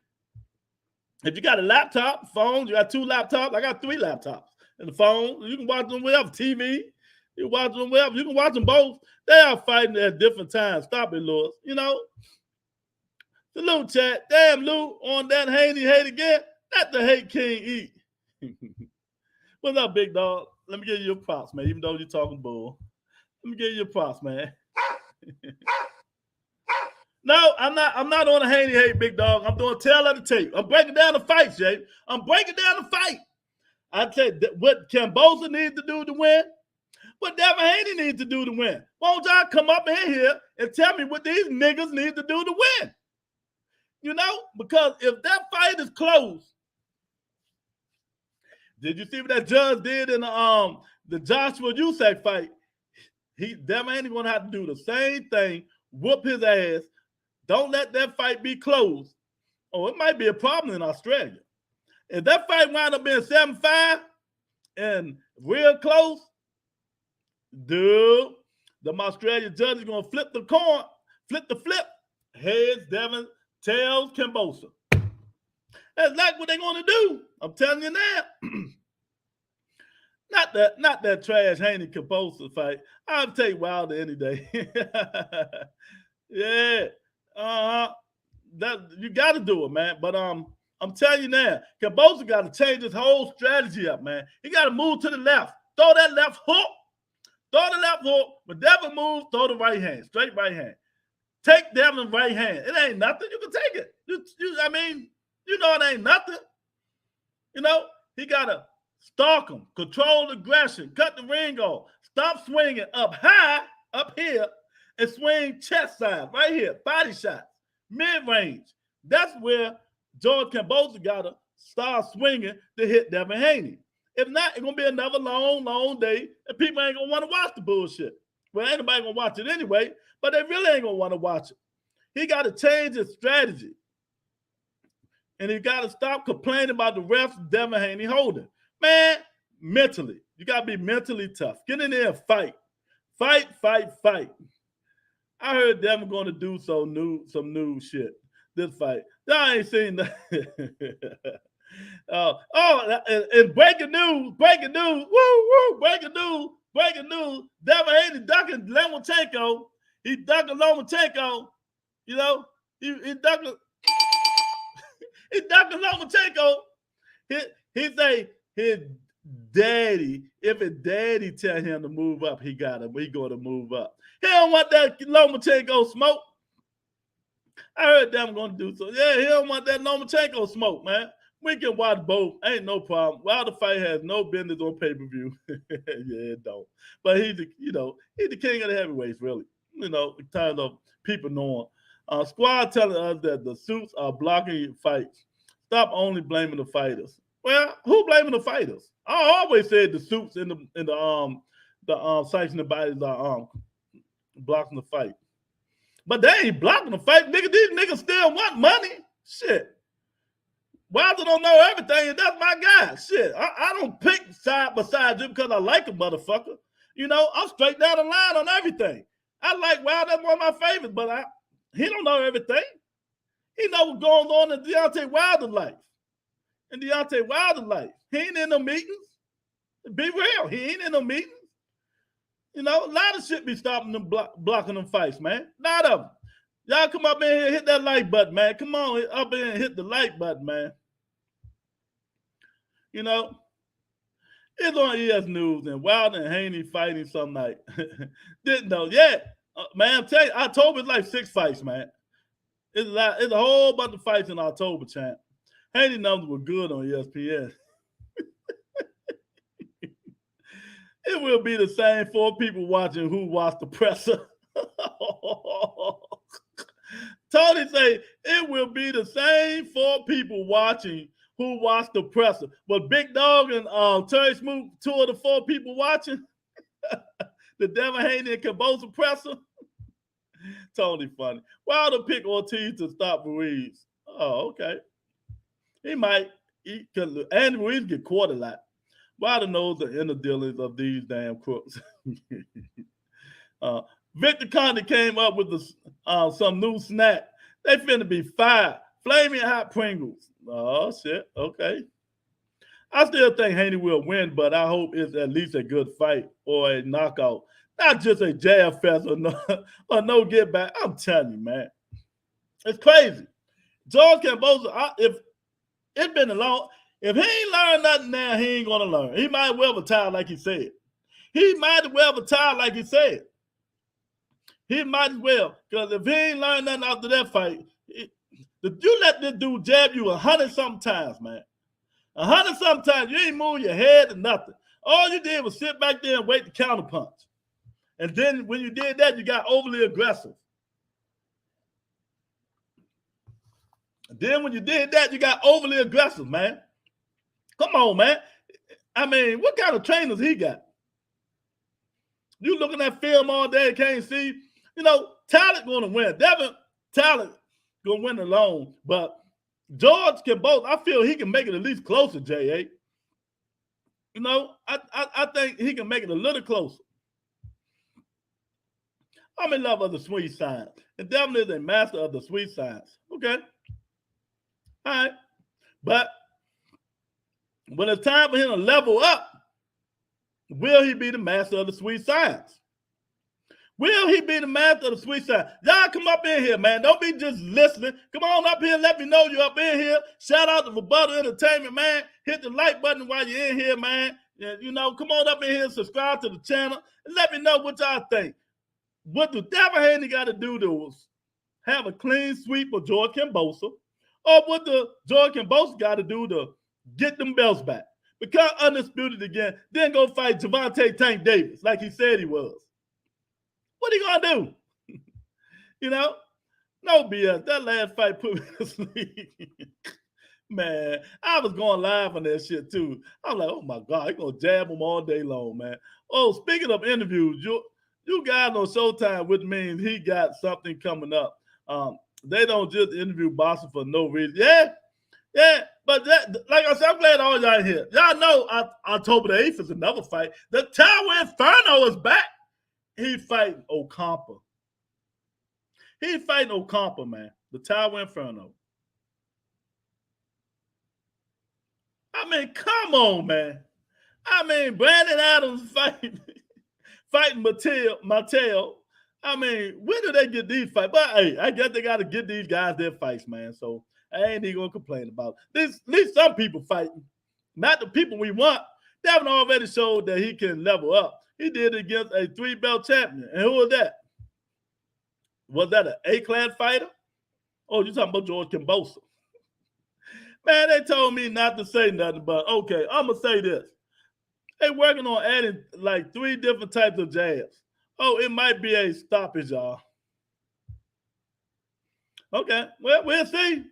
If you got a laptop, phone, you got 2 laptops. I got 3 laptops and the phone. You can watch them wherever. TV. You can watch them wherever. You can watch them both. They are fighting at different times. Stop it, Lewis. You know. The Lou chat. Damn, Lou, on that Haney hate again. Not the hate king eat. What's up, big dog? Let me give you your props, man. Even though you're talking bull. Let me give you your props, man. No, I'm not on a Haney hate, big dog. I'm doing tail of the tape. I'm breaking down the fight, Jay. I'm breaking down the fight. I said what Kambosos needs to do to win, what Devin Haney needs to do to win. Won't y'all come up in here and tell me what these niggas need to do to win? You know, because if that fight is close, did you see what that judge did in the Joshua Usyk fight? Devin Haney gonna have to do the same thing, whoop his ass. Don't let that fight be closed. Oh, it might be a problem in Australia. If that fight wound up being 7-5 and real close, dude, the Australian judge is going to flip the coin, flip. Heads, Devin, tails, Kambosos. That's like what they're going to do. I'm telling you now. Not that trash Haney Kambosos fight. I'll take Wilder any day. Yeah. That you got to do it, man. But I'm telling you now, Kambosos got to change his whole strategy up, man. He got to move to the left, throw that left hook, When Devin moves, throw the right hand, straight right hand. Take Devin's right hand. It ain't nothing. You can take it. I mean, you know it ain't nothing. You know, he got to stalk him, control aggression, cut the ring off, stop swinging up high, up here, and swing chest side, right here, body shots, mid-range. That's where George Kambosos got to start swinging to hit Devin Haney. If not, it's going to be another long, long day, and people ain't going to want to watch the bullshit. Well, ain't nobody going to watch it anyway, but they really ain't going to want to watch it. He got to change his strategy. And he got to stop complaining about the refs Devin Haney holding. Man, mentally, you got to be mentally tough. Get in there and fight. Fight. I heard Devin going to do some new shit this fight. Y'all ain't seen that. And breaking news, woo, breaking news. Devin Haney ducking Lomachenko. He ducking Lomachenko. You know, he ducking Lomachenko. He say his daddy, if his daddy tell him to move up, he going to move up. He don't want that Lomachenko smoke. I heard Devin going to do so. Yeah, he don't want that Lomachenko smoke, man. We can watch both. Ain't no problem. Wilder fight has no business on pay-per-view. Yeah, it don't. But he's the king of the heavyweights, really. You know, kind of people know him. Squad telling us that the suits are blocking fights. Stop only blaming the fighters. Well, who blaming the fighters? I always said the suits in the sanctioning bodies are blocking the fight. But they ain't blocking the fight. Nigga, these niggas still want money. Shit. Wilder don't know everything, and that's my guy. Shit. I don't pick side beside you because I like a motherfucker. You know, I'm straight down the line on everything. I like Wilder. That's one of my favorites, but he don't know everything. He know what's going on in Deontay Wilder's life. He ain't in no meetings. Be real. He ain't in no meetings. You know, a lot of shit be stopping them, blocking them fights, man. A lot of them. Y'all come up in here and hit that like button, man. Come on up in here and hit the like button, man. You know, it's on ES News and Wilder and Haney fighting some night. Didn't know. Yeah, man, I'm telling you, October's like 6 fights, man. It's a whole bunch of fights in October, champ. Haney numbers were good on ESPN. It will be the same 4 people watching who watched the presser. Tony say it will be the same 4 people watching who watched the presser. But Big Dog and Terry Smoot, 2 of the 4 people watching the Devin Haney and Kambosos presser. Tony funny. Wilder pick Ortiz to stop Ruiz. Oh, okay. He might. Andy Ruiz get caught a lot. Why the knows the inner dealings of these damn crooks? Victor Conte came up with some new snack. They finna be fired. Flaming hot Pringles. Oh, shit. Okay. I still think Haney will win, but I hope it's at least a good fight or a knockout. Not just a jab fest or no get back. I'm telling you, man. It's crazy. George Kambosos, if it's been a long, if he ain't learned nothing now, he ain't going to learn. He might well retire like he said. He might as well retire like he said. He might as well. Because if he ain't learned nothing after that fight, you let this dude jab you 100-something times, man. 100-something times. You ain't move your head or nothing. All you did was sit back there and wait to counterpunch. And then when you did that, you got overly aggressive. And then when you did that, you got overly aggressive, man. Come on, man. I mean, what kind of trainers he got? You looking at film all day, can't see. You know, talent going to win. Devin, talent going to win alone. But George Kambosos, I feel he can make it at least closer, J.A. You know, I think he can make it a little closer. I'm in love with the sweet science. And Devin is a master of the sweet science. Okay. All right. But when it's time for him to level up, will he be the master of the sweet science? Will he be the master of the sweet science? Y'all come up in here, man. Don't be just listening. Come on up here. Let me know you're up in here. Shout out to Rebuttal Entertainment, man. Hit the like button while you're in here, man. You know, come on up in here and subscribe to the channel. And let me know what y'all think. What the Devin Haney got to do to have a clean sweep of George Kambosos? Or what the George Kambosos got to do to get them belts back? Become undisputed again, then go fight Gervonta Tank Davis like he said he was. What are you going to do? You know? No BS. That last fight put me to sleep. Man, I was going live on that shit too. I was like, oh my God, he's going to jab him all day long, man. Oh, speaking of interviews, you guys on Showtime, which means he got something coming up. They don't just interview Boston for no reason. Yeah, but that, like I said, I'm glad all y'all here. Y'all know October the 8th is another fight. The Tower Inferno is back. He's fighting Ocampa. He's fighting Ocampa, man. The Tower Inferno. I mean, come on, man. I mean, Brandon Adams fighting Mateo. I mean, when do they get these fights? But hey, I guess they got to get these guys their fights, man. So I ain't even gonna complain about it. At least some people fighting, not the people we want. Devin already showed that he can level up. He did it against a 3-belt champion. And who was that? Was that an A-class fighter? Oh, you talking about George Kambosos? Man, they told me not to say nothing, but okay, I'm gonna say this. They working on adding like 3 different types of jabs. Oh, it might be a stoppage, y'all. Okay, well, we'll see.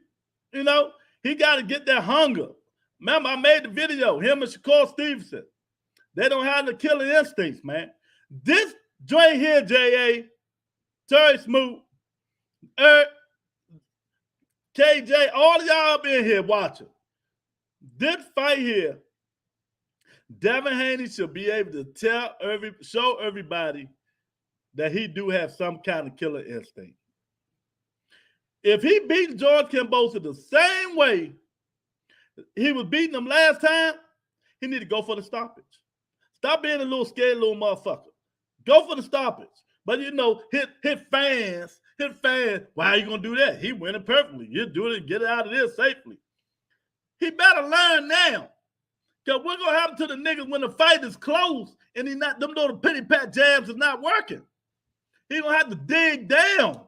You know, he got to get that hunger. Remember, I made the video, him and Shakur Stevenson. They don't have the killer instincts, man. This joint here, J.A., Terry Smoot, KJ, all of y'all been here watching. This fight here, Devin Haney should be able to show everybody that he do have some kind of killer instinct. If he beat George Kambosos the same way he was beating him last time, he need to go for the stoppage. Stop being a little scared little motherfucker. Go for the stoppage. But, you know, his fans, why are you going to do that? He winning perfectly. You do it and get it out of there safely. He better learn now. Because what's going to happen to the niggas when the fight is close and them little pity-pat jabs is not working? He going to have to dig down.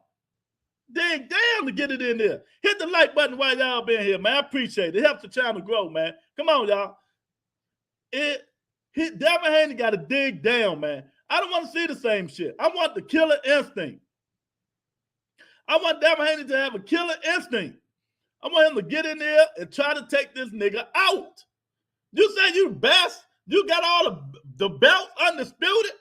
Dig down to get it in there. Hit the like button while y'all been here, man. I appreciate it. It helps the channel grow, man. Come on, y'all. Devin Haney got to dig down, man. I don't want to see the same shit. I want the killer instinct. I want Devin Haney to have a killer instinct. I want him to get in there and try to take this nigga out. You say you best? You got all the belts undisputed?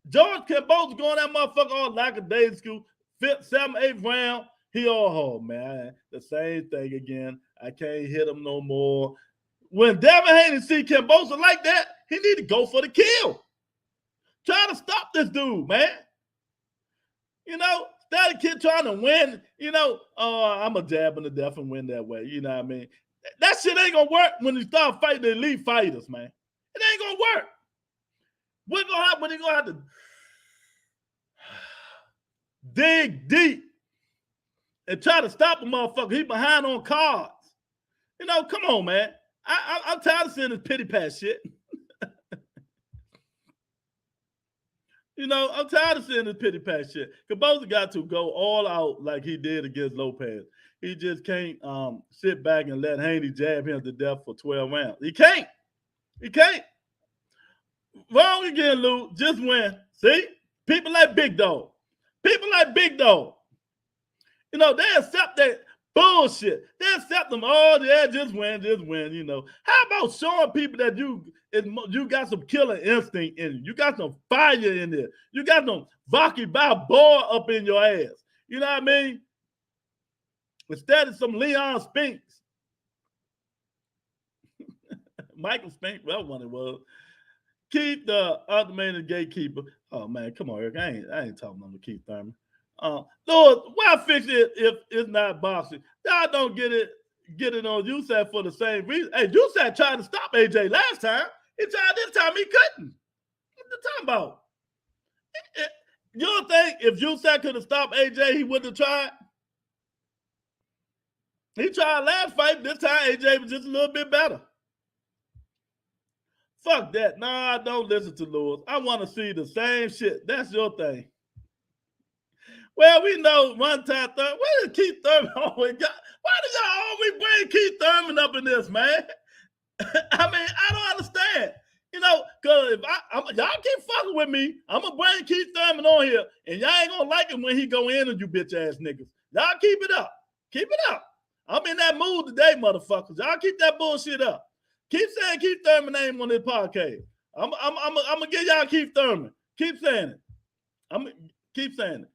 George Kambosos going that motherfucker all lackadaisical, 5th, 7th, 8th round. He all, oh man, the same thing again. I can't hit him no more. when Devin Haney see Kambosos like that, he need to go for the kill. Try to stop this dude, man. You know, instead of kid trying to win, you know, I'm a jab in the death and win that way. You know what I mean? That shit ain't gonna work when you start fighting the elite fighters, man. It ain't gonna work. What's gonna happen when you gonna have to dig deep and try to stop a motherfucker? He behind on cards. You know, come on, man. I'm tired of seeing this pity pat shit. You know, I'm tired of seeing this pity pat shit. Kambosos got to go all out like he did against Lopez. He just can't sit back and let Haney jab him to death for 12 rounds. He can't. He can't. Wrong again, Lou. Just win. See? People like Big Dog. People like Big Dog. You know, they accept that bullshit. They accept them. Oh, yeah, just win, you know. How about showing people that you got some killer instinct in you? You got some fire in there. You got some Rocky Balboa up in your ass. You know what I mean? Instead of some Leon Spinks. Michael Spink, well, one it was. Keith, the ultimate gatekeeper. Oh, man, come on, Eric. I ain't talking about Keith Thurman. Lord, why fix it if it's not boxing? Y'all don't get it on USAC for the same reason. Hey, USAC tried to stop AJ last time. He tried this time, he couldn't. What you talking about? You don't think if USAC could have stopped AJ, he wouldn't have tried? He tried last fight. This time, AJ was just a little bit better. Fuck that. Nah, don't listen to Lewis. I want to see the same shit. That's your thing. Well, we know one time, where did Keith Thurman always got? Why do y'all always bring Keith Thurman up in this, man? I mean, I don't understand. You know, because if y'all keep fucking with me, I'm going to bring Keith Thurman on here, and y'all ain't going to like him when he go in on you bitch-ass niggas. Y'all keep it up. Keep it up. I'm in that mood today, motherfuckers. Y'all keep that bullshit up. Keep saying Keith Thurman name on this podcast. I'm going to give y'all Keith Thurman. Keep saying it. Keep saying it.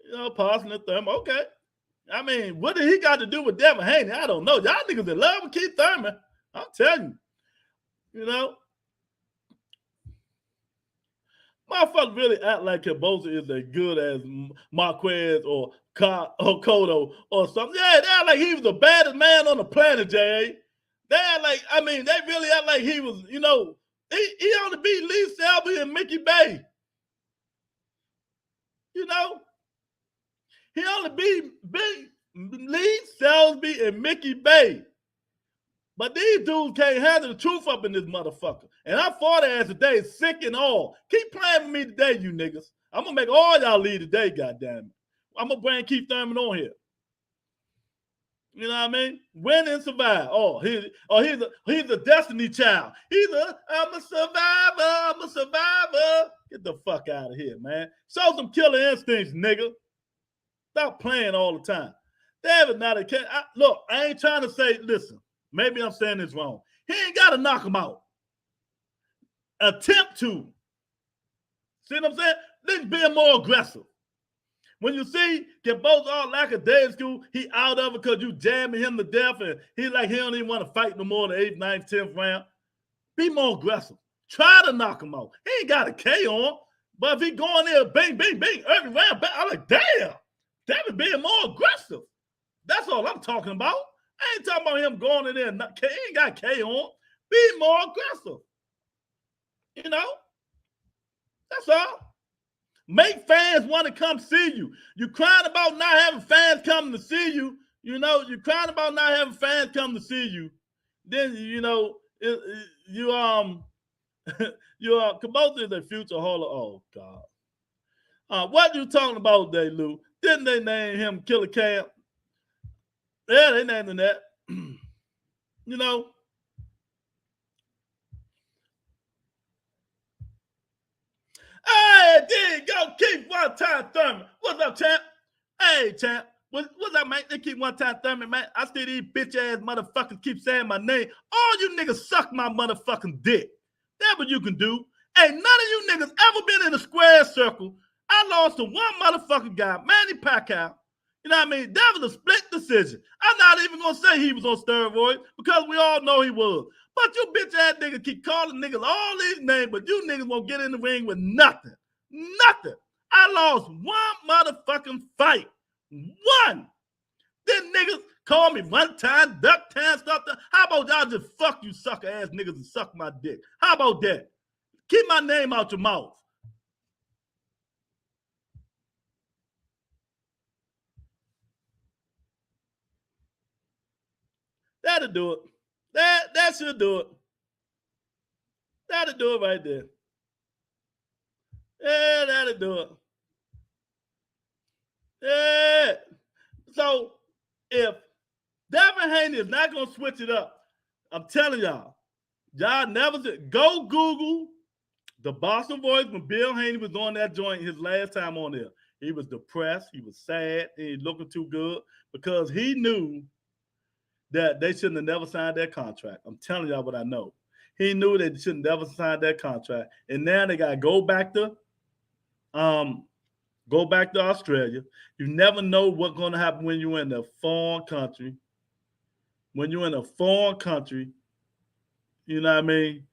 You know, passing the Thurman. Okay. I mean, what did he got to do with Devin Haney? I don't know. Y'all niggas in love with Keith Thurman. I'm telling you. You know? Motherfuckers really act like Kambosos is as good as Marquez or Cotto or something. Yeah, they act like he was the baddest man on the planet, Jay. They act like, I mean, they really act like he was, you know, he only beat Lee Selby and Mickey Bay. You know? He only beat Lee Selby and Mickey Bay. But these dudes can't handle the truth up in this motherfucker. And I fought their ass today, sick and all. Keep playing with me today, you niggas. I'm going to make all y'all leave today, goddammit. I'm going to bring Keith Thurman on here. You know what I mean? Win and survive. He's a destiny child. I'm a survivor. Get the fuck out of here, man. Show some killer instincts, nigga. Stop playing all the time. David, not a kid. Look, I ain't trying to say, listen, maybe I'm saying this wrong. He ain't got to knock him out. Attempt to. See what I'm saying? Let's be more aggressive. When you see Kambosos all lackadaisical, he out of it because you jamming him to death and he like he don't even want to fight no more in the 8th, 9th, 10th round. Be more aggressive. Try to knock him out. He ain't got a K on, but if he going there, bang, bang, bang, every round, bang, I'm like, damn, Devin being more aggressive. That's all I'm talking about. I ain't talking about him going in there and he ain't got K on. Be more aggressive. You know? That's all. Make fans want to come see you. You're crying about not having fans coming to see you. You know, you're crying about not having fans come to see you. Then, you know, Kambosos is a future Hall of, oh, God. What you talking about today, Lou? Didn't they name him Killer Cam? Yeah, they named him that. You know. Hey, there you go. Keep one time Thurman. What's up, champ? Hey, champ. What's up, man? They keep one time Thurman, man. I see these bitch-ass motherfuckers keep saying my name. All you niggas suck my motherfucking dick. That's what you can do. Ain't none of you niggas ever been in a square circle. I lost to one motherfucking guy, Manny Pacquiao. You know what I mean? That was a split decision. I'm not even going to say he was on steroids because we all know he was. But you bitch ass niggas keep calling niggas all these names, but you niggas won't get in the ring with nothing. Nothing. I lost one motherfucking fight. One. Then niggas call me one time, duck time, stuff. How about y'all just fuck you sucker ass niggas and suck my dick? How about that? Keep my name out your mouth. That'll do it. That should do it. That'll do it right there. Yeah, that'll do it. Yeah. So if Devin Haney is not going to switch it up, I'm telling y'all never go Google the Boston voice when Bill Haney was on that joint his last time on there. He was depressed. He was sad. He ain't looking too good because he knew that they shouldn't have never signed that contract. I'm telling y'all what I know. He knew they shouldn't never sign that contract. And now they got to go back to Australia. You never know what's going to happen when you're in a foreign country. When you're in a foreign country, you know what I mean?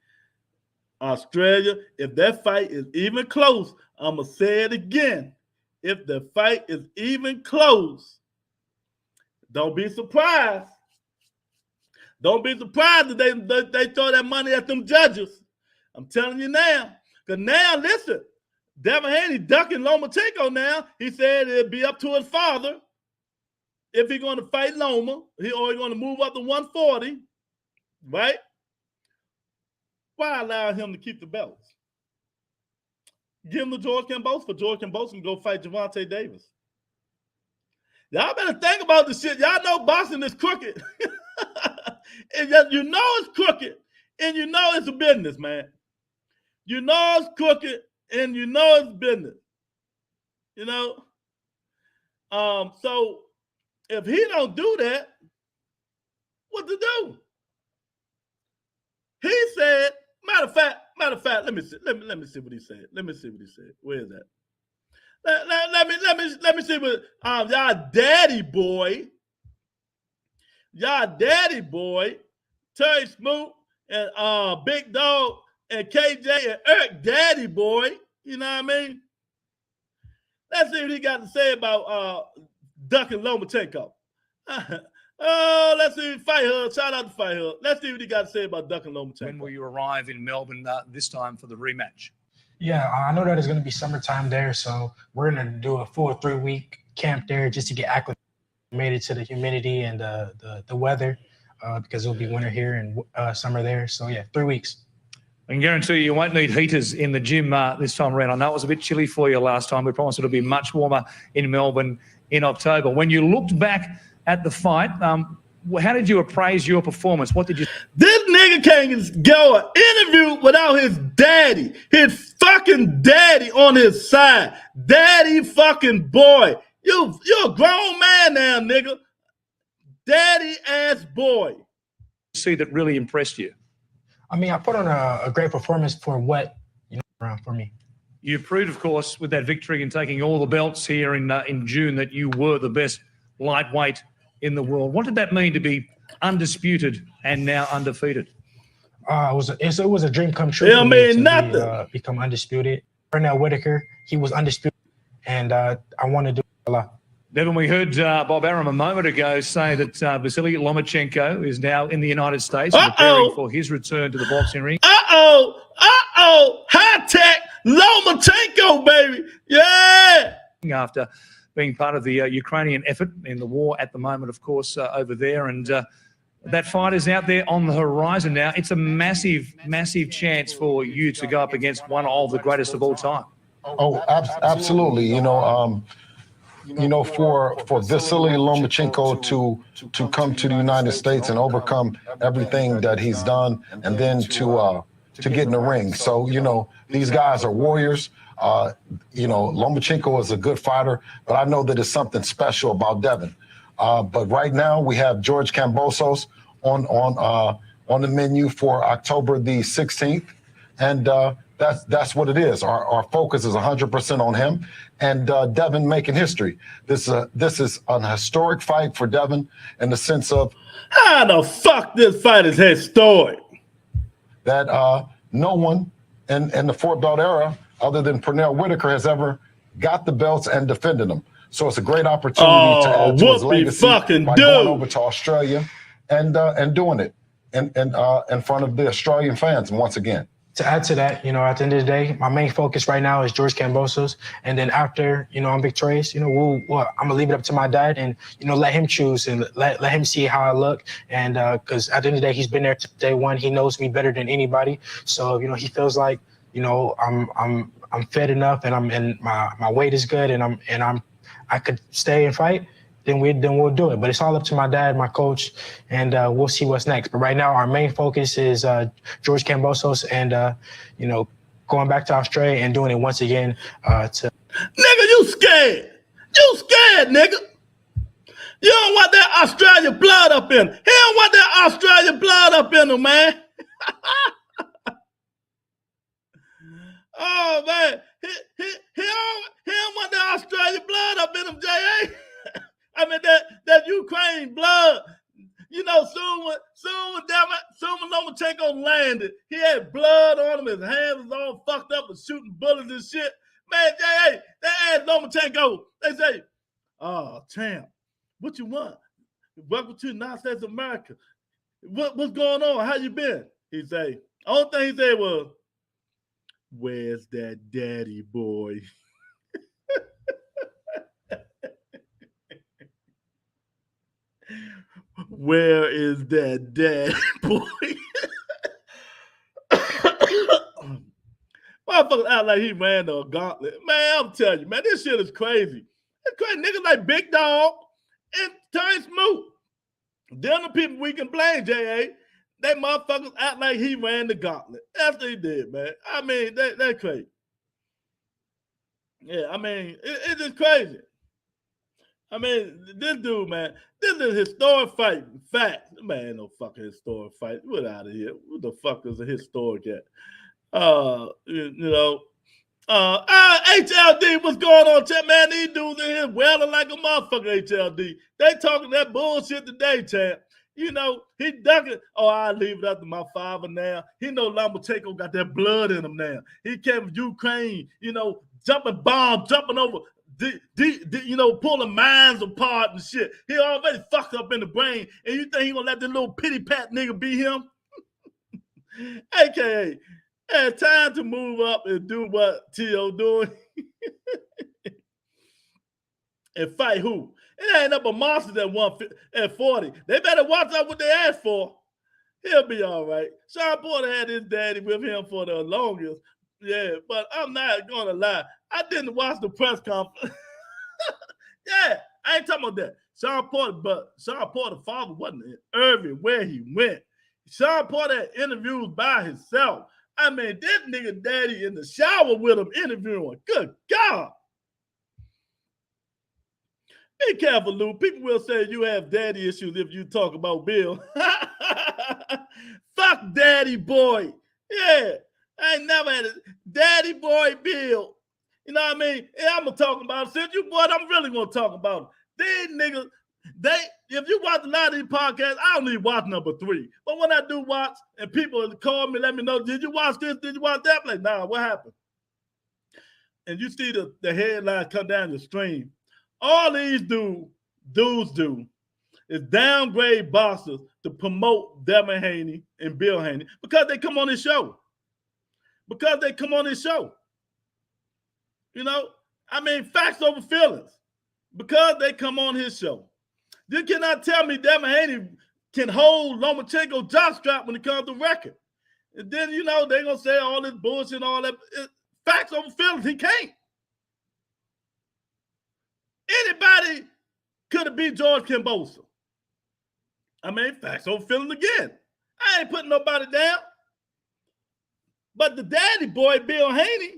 Australia, if that fight is even close, I'm going to say it again. If the fight is even close, don't be surprised. Don't be surprised that they throw that money at them judges. I'm telling you now. Because now, listen, Devin Haney ducking Lomachenko now. He said it'd be up to his father if he's going to fight Loma, or he's going to move up to 140, right? Why allow him to keep the belts? Give him to George Kambosos for George Kambosos can go fight Gervonta Davis. Y'all better think about this shit. Y'all know boxing is crooked. And you know it's crooked, and you know it's a business, man. You know it's crooked, and you know it's business. You know? So if he don't do that, what to do? He said, matter of fact, let me see what he said. Let me see what he said. Where is that? Let me see what y'all daddy boy, Terry Smoot and Big Dog and KJ and Eric Daddy Boy, you know what I mean? Let's see what he got to say about ducking Lomachenko. Oh, let's see Fight Hub. Shout out to Fight Hub. Let's see what he got to say about ducking Lomachenko. When will you arrive in Melbourne this time for the rematch? Yeah, I know that it's going to be summertime there, so we're going to do a full 3-week camp there just to get acclimated to the humidity and the weather because it'll be winter here and summer there. So, yeah, 3 weeks. I can guarantee you won't need heaters in the gym this time around. I know it was a bit chilly for you last time. We promised it'll be much warmer in Melbourne in October. When you looked back at the fight, how did you appraise your performance? What did you... This nigga can't go an interview without his daddy. His fucking daddy on his side. Daddy fucking boy. You're a grown man now, nigga. Daddy ass boy. See that really impressed you? I mean, I put on a great performance for what, for me. You proved, of course, with that victory and taking all the belts here in June that you were the best lightweight in the world. What did that mean to be undisputed and now undefeated? It was a dream come true. It mean nothing. Become undisputed. Pernell Whitaker, he was undisputed, and I want to do a lot. Devin, we heard Bob Arum a moment ago say that Vasily Lomachenko is now in the United States preparing for his return to the boxing ring. High-tech Lomachenko, baby. Yeah. After being part of the Ukrainian effort in the war at the moment, of course, over there. And that fight is out there on the horizon now. It's a massive, massive chance for you to go up against one of the greatest of all time. Oh, absolutely. For Vasily Lomachenko to come to the United States and overcome everything that he's done, and then to get in the ring. So, these guys are warriors. Lomachenko is a good fighter, but I know that it's something special about Devin. But right now we have George Kambosos on the menu for October the 16th, and that's what it is. Our focus is 100% on him and Devin making history. This is an historic fight for Devin in the sense of how the fuck this fight is historic. That no one in the Fort Belt era, other than Pernell Whitaker, has ever got the belts and defended them. So it's a great opportunity to add to his legacy by going over to Australia and doing it in front of the Australian fans once again. To add to that, you know, at the end of the day, my main focus right now is George Kambosos. And then after, you know, I'm victorious, you know, I'm going to leave it up to my dad and, you know, let him choose and let him see how I look. And because at the end of the day, he's been there to day one. He knows me better than anybody. So, you know, he feels like, you know, I'm fed enough and my weight is good and I could stay and fight. Then we'll do it. But it's all up to my dad, my coach, and we'll see what's next. But right now, our main focus is George Kambosos and, you know, going back to Australia and doing it once again. Nigga, you scared. You scared, nigga. You don't want that Australian blood up in him. He don't want that Australian blood up in him, man. Oh, man. He don't want that Australian blood up in him, J.A. I mean, that Ukraine blood, you know, soon when Lomachenko landed, he had blood on him, his hands was all fucked up and shooting bullets and shit. Man, they asked Lomachenko, they say, oh, champ, what you want? Welcome to the United States of America. What's going on? How you been? He say, only thing he said was, where's that daddy boy? Where is that dad, boy? Motherfuckers act like he ran the gauntlet. Man, I'm telling you, man, this shit is crazy. It's crazy. Niggas like Big Dog and Terrence Smoot. They're the people we can blame, J.A. They motherfuckers act like he ran the gauntlet. That's what he did, man. I mean, that's crazy. Yeah, I mean, it's just crazy. I mean, this dude, man, this is a historic fight. In fact, man, ain't no fucking historic fight. Get out of here. What the fuck is a historic at? HLD, what's going on, chat? Man, these dudes in here wailing like a motherfucker, HLD. They talking that bullshit today, champ. You know, he ducking. Oh, I leave it up to my father now. He know Lomachenko got that blood in him now. He came from Ukraine, you know, jumping bombs, jumping over, you know, pulling minds apart and shit. He already fucked up in the brain, and you think he gonna let this little pity pat nigga be him? AKA, it's time to move up and do what T.O. doing and fight who? It ain't up a monster at 40. They better watch out what they ask for. He'll be all right. Sean Porter had his daddy with him for the longest. Yeah, but I'm not gonna lie. I didn't watch the press conference. Yeah, I ain't talking about that. Sean Porter's father wasn't in Irving where he went. Sean Porter had interviews by himself. I mean, this nigga daddy in the shower with him interviewing. Good God. Be careful, Lou. People will say you have daddy issues if you talk about Bill. Fuck daddy boy. Yeah. I ain't never had a daddy boy Bill. You know what I mean? Yeah, I'm going to talk about it. Since you boy, I'm really going to talk about it. These niggas, if you watch a lot of these podcasts, I don't need watch number 3. But when I do watch and people call me, let me know, did you watch this? Did you watch that? I'm like, nah, what happened? And you see the headline come down the stream. All these dudes do is downgrade boxers to promote Devin Haney and Bill Haney because they come on this show. Because they come on this show. You know, I mean, facts over feelings. Because they come on his show. You cannot tell me Devin Haney can hold Lomachenko jockstrap when it comes to record. And then, you know, they're going to say all this bullshit and all that. Facts over feelings, he can't. Anybody could have beat George Kambosos. I mean, facts over feelings again. I ain't putting nobody down. But the daddy boy, Bill Haney,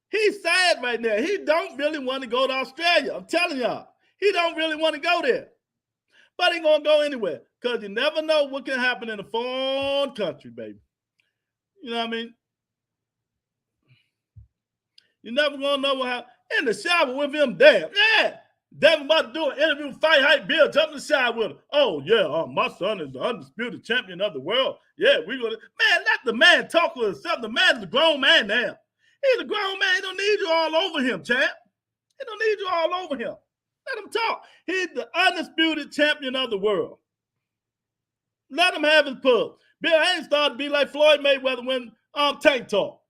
he's sad right now. He don't really want to go to Australia. I'm telling y'all. He don't really want to go there. But he going to go anywhere because you never know what can happen in a foreign country, baby. You know what I mean? You never gonna know what happened. In the shower with him, damn. Yeah. Devin about to do an interview, fight hype Bill, jump in the shower with him. Oh, yeah, my son is the undisputed champion of the world. Yeah, we're gonna, man, let the man talk with himself. The man's a grown man now. He's a grown man. He don't need you all over him, champ. He don't need you all over him. Let him talk. He's the undisputed champion of the world. Let him have his pub. Bill Haney started to be like Floyd Mayweather when Tank talk.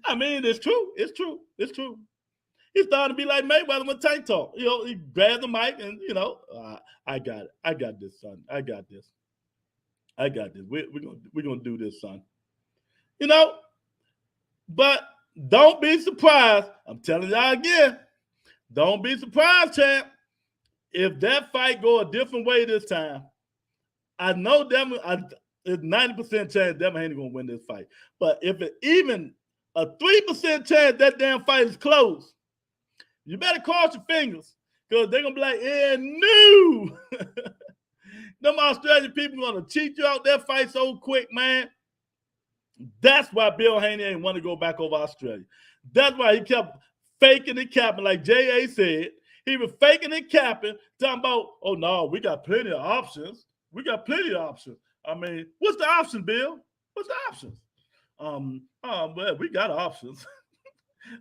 I mean, it's true. It's true. It's true. He started to be like Mayweather when Tank talk. You know, he grabbed the mic and, you know, I got it. I got this, son. I got this. I got this. We're gonna do this, son. You know, but don't be surprised. I'm telling y'all again. Don't be surprised, champ. If that fight go a different way this time, I know Devin, it's 90% chance Devin Haney gonna win this fight. But if it even a 3% chance that damn fight is close, you better cross your fingers because they're gonna be like, yeah, no. Them Australian people gonna cheat you out that fight so quick, man. That's why Bill Haney ain't want to go back over Australia. That's why he kept faking and capping, like J.A. said. He was faking and capping, talking about, oh, no, we got plenty of options. We got plenty of options. I mean, what's the option, Bill? What's the options? Well, we got options.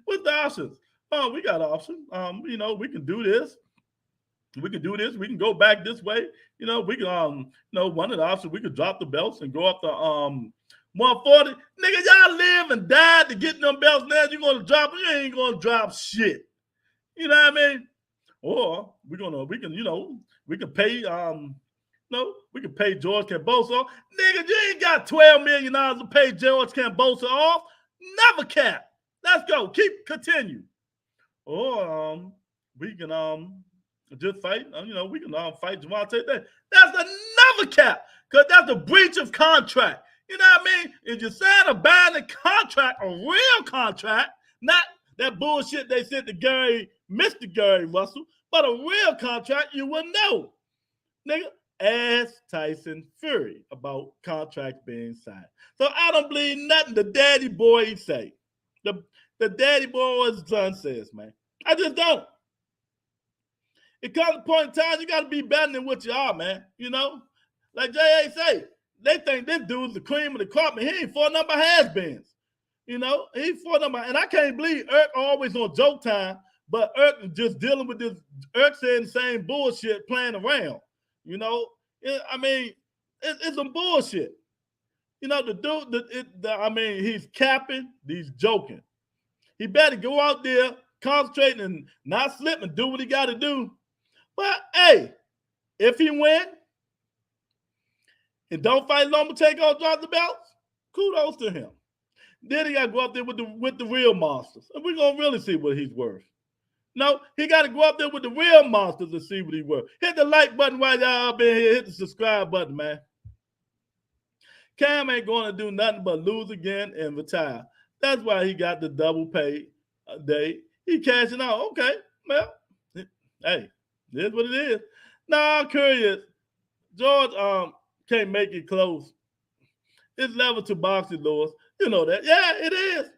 What's the options? Oh, we got options. You know, we can do this. We can do this. We can go back this way. You know, we can, you know, one of the options, we could drop the belts and go up to 140. Nigga, y'all live and die to get them belts. Now you're going to drop them. You ain't going to drop shit. You know what I mean? Or we can, you know, we can pay, no, we can pay George Kambosos. Nigga, you ain't got $12 million to pay George Kambosos off. Never cap. Let's go. Continue. Or we can just fight. You know, we can fight Javante. That's another cap because that's a breach of contract. You know what I mean? If you sign a binding contract, a real contract, not that bullshit they said to Mr. Gary Russell, but a real contract, you will know. Nigga, ask Tyson Fury about contracts being signed. So I don't believe nothing the daddy boy say. The daddy boy, his son says, man. I just don't. It comes a point in time, you got to be better than what you are, man. You know? Like J.A. say, they think this dude's the cream of the crop, and he ain't fought number has-beens. You know? He fought number, and I can't believe Irk always on joke time, but Irk is just dealing with this, Irk saying the same bullshit playing around. You know? I mean, it's some bullshit. You know, the dude, I mean, he's capping, he's joking. He better go out there, concentrate and not slip and do what he got to do. But, hey, if he win and don't fight Lomachenko, drop the belts, kudos to him. Then he got to go up there with the real monsters. And we're going to really see what he's worth. No, he got to go up there with the real monsters and see what he's worth. Hit the like button while y'all up in here. Hit the subscribe button, man. Cam ain't going to do nothing but lose again and retire. That's why he got the double pay day. He cashing out. Okay, well, hey, it is what it is. Now, I'm curious. George can't make it close. It's level to boxing, Lewis. You know that. Yeah, it is.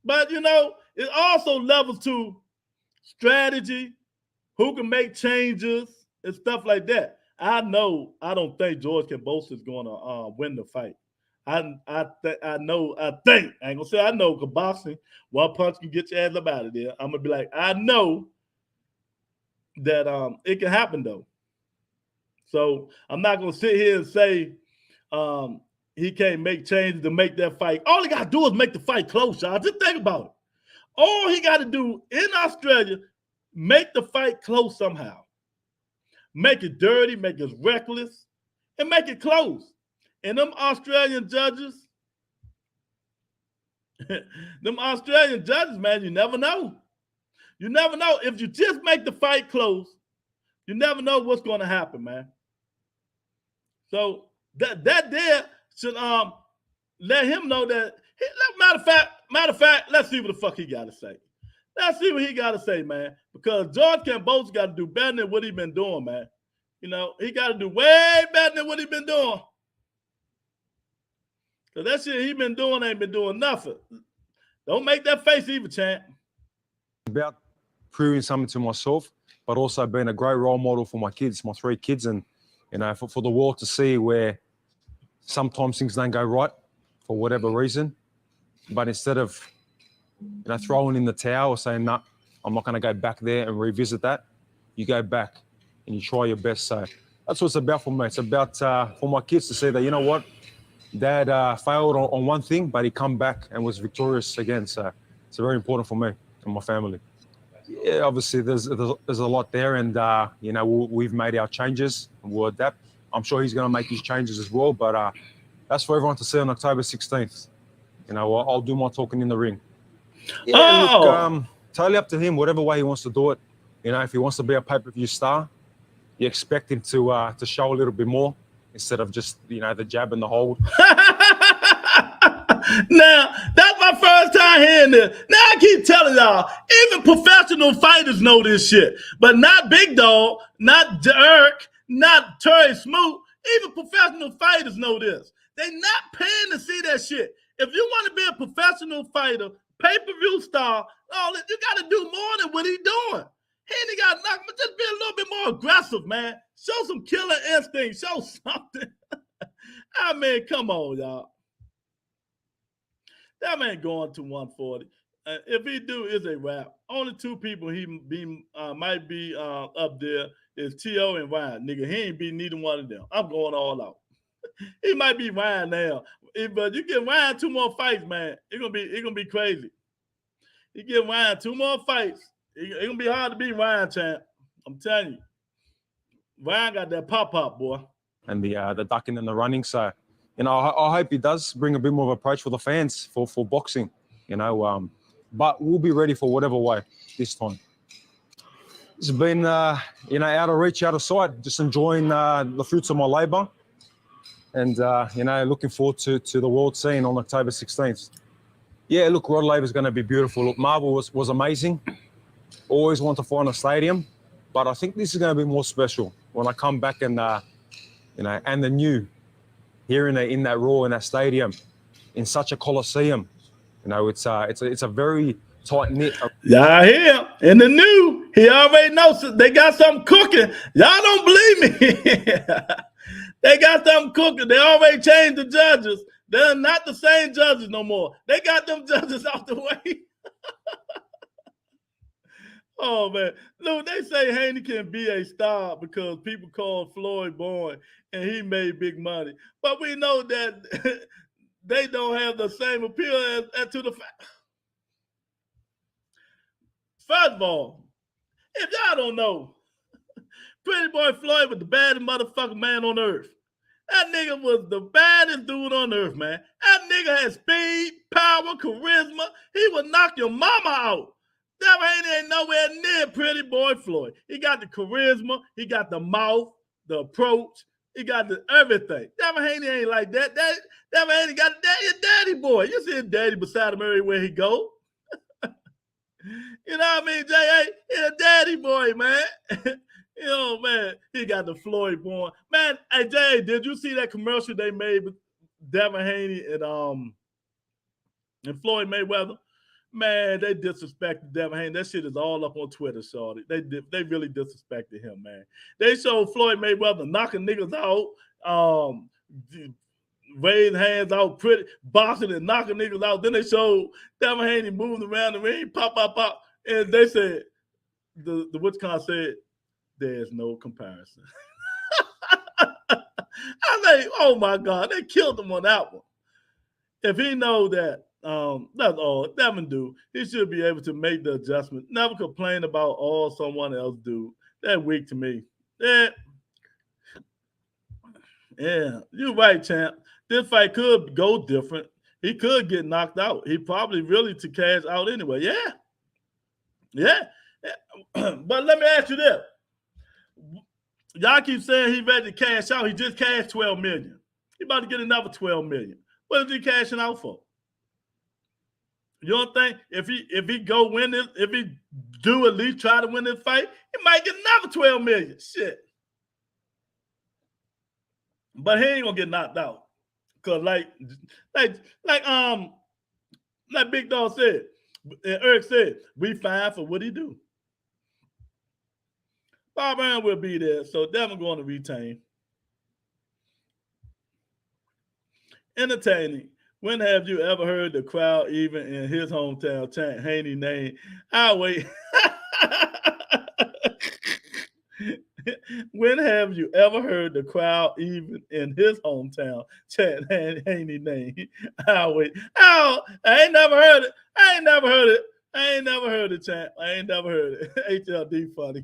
But, you know, it also levels to strategy, who can make changes, and stuff like that. I don't think George Kambosos is going to win the fight. I think, I ain't gonna say I know, because boxing, one punch can get your ass up out of there. I'm gonna be like, I know that it can happen though. So I'm not gonna sit here and say he can't make changes to make that fight. All he gotta do is make the fight close, y'all. Just think about it. All he gotta do in Australia, make the fight close somehow. Make it dirty, make it reckless, and make it close. And them Australian judges, man, you never know. You never know. If you just make the fight close, you never know what's going to happen, man. So that there should let him know that. Matter of fact, let's see what the fuck he got to say. Let's see what he got to say, man. Because George Kambosos got to do better than what he been doing, man. You know, he got to do way better than what he been doing. Because that shit he been doing ain't been doing nothing. Don't make that face either, champ. About proving something to myself, but also being a great role model for my kids, my 3 kids, and for the world to see where sometimes things don't go right for whatever reason, but instead of throwing in the towel or saying no, I'm not going to go back there and revisit that, you go back and you try your best. So that's what it's about for me. It's about for my kids to see that, you know what, Dad failed on one thing, but he come back and was victorious again. So it's very important for me and my family. Yeah, obviously there's a lot there, and we've made our changes and we'll adapt. I'm sure he's going to make his changes as well, but that's for everyone to see on October 16th. I'll do my talking in the ring. Yeah, look, totally up to him, whatever way he wants to do it. If he wants to be a pay-per-view star, you expect him to show a little bit more instead of just the jab and the hold. Now, that's my first time hearing this. Now, I keep telling y'all, even professional fighters know this shit. But not Big Dog, not Dirk, not Terry Smoot. Even professional fighters know this. They not paying to see that shit. If you want to be a professional fighter, pay-per-view star, you got to do more than what he's doing. Haney got knocked, but just be a little bit more aggressive, man. Show some killer instinct. Show something. I mean, come on, y'all. That man going to 140. If he do, it's a wrap. Only 2 people he might be up there is T.O. and Ryan. Nigga, he ain't beat neither one of them. I'm going all out. He might be Ryan now. But you give Ryan 2 more fights, man, it's gonna be crazy. You give Ryan 2 more fights, it's gonna be hard to beat Ryan, champ. I'm telling you. Ryan got that pop, boy. And the ducking and the running. So, I hope he does bring a bit more of approach for the fans for boxing, but we'll be ready for whatever way this time. It's been, out of reach, out of sight, just enjoying the fruits of my labor and, looking forward to the world scene on October 16th. Yeah, look, Rod Laver's going to be beautiful. Look, Marvel was amazing. Always want to find a stadium, but I think this is going to be more special when I come back and, and the new here in that Raw, in that stadium, in such a coliseum. It's a very tight knit. Y'all hear? In the new, he already knows they got something cooking. Y'all don't believe me. They got something cooking. They already changed the judges. They're not the same judges no more. They got them judges out the way. Oh, man. Look, they say Haney can be a star because people call Floyd Bourne and he made big money. But we know that they don't have the same appeal as to the fact. First of all, if y'all don't know, Pretty Boy Floyd was the baddest motherfucking man on earth. That nigga was the baddest dude on earth, man. That nigga had speed, power, charisma. He would knock your mama out. Devin Haney ain't nowhere near Pretty Boy Floyd. He got the charisma. He got the mouth, the approach. He got the everything. Devin Haney ain't like that. Devin Haney got a daddy boy. You see his daddy beside him everywhere he go. You know what I mean, J.A.? He's a daddy boy, man. Man, he got the Floyd Bourne. Man, hey, J.A., did you see that commercial they made with Devin Haney and Floyd Mayweather? Man, they disrespected Devin Haney. That shit is all up on Twitter, shorty. They really disrespected him, man. They showed Floyd Mayweather knocking niggas out, raising hands out, pretty boxing and knocking niggas out. Then they showed Devin Haney moving around the ring, pop, and they said the WitchCon said there's no comparison. I mean, oh my God, they killed him on that one. If he know that. That's all Devin do. He should be able to make the adjustment. Never complain about all someone else do. That weak to me. Yeah, you're right, champ. This fight could go different. He could get knocked out. He probably really to cash out anyway. Yeah. But let me ask you this. Y'all keep saying he ready to cash out. He just cashed $12 million. He about to get another $12 million. What is he cashing out for? You don't think if he go win this, if he do at least try to win this fight, he might get another $12 million. Shit. But he ain't gonna get knocked out. Cause like Big Dog said, and Eric said, we fine for what he do. Bob Brown will be there, so Devin going to retain. Entertaining. When have you ever heard the crowd, even in his hometown, chant Haney name? I'll wait. When have you ever heard the crowd, even in his hometown, chant Haney name? I'll wait. Oh, I ain't never heard it. I ain't never heard it, chant. I ain't never heard it. HLD funny.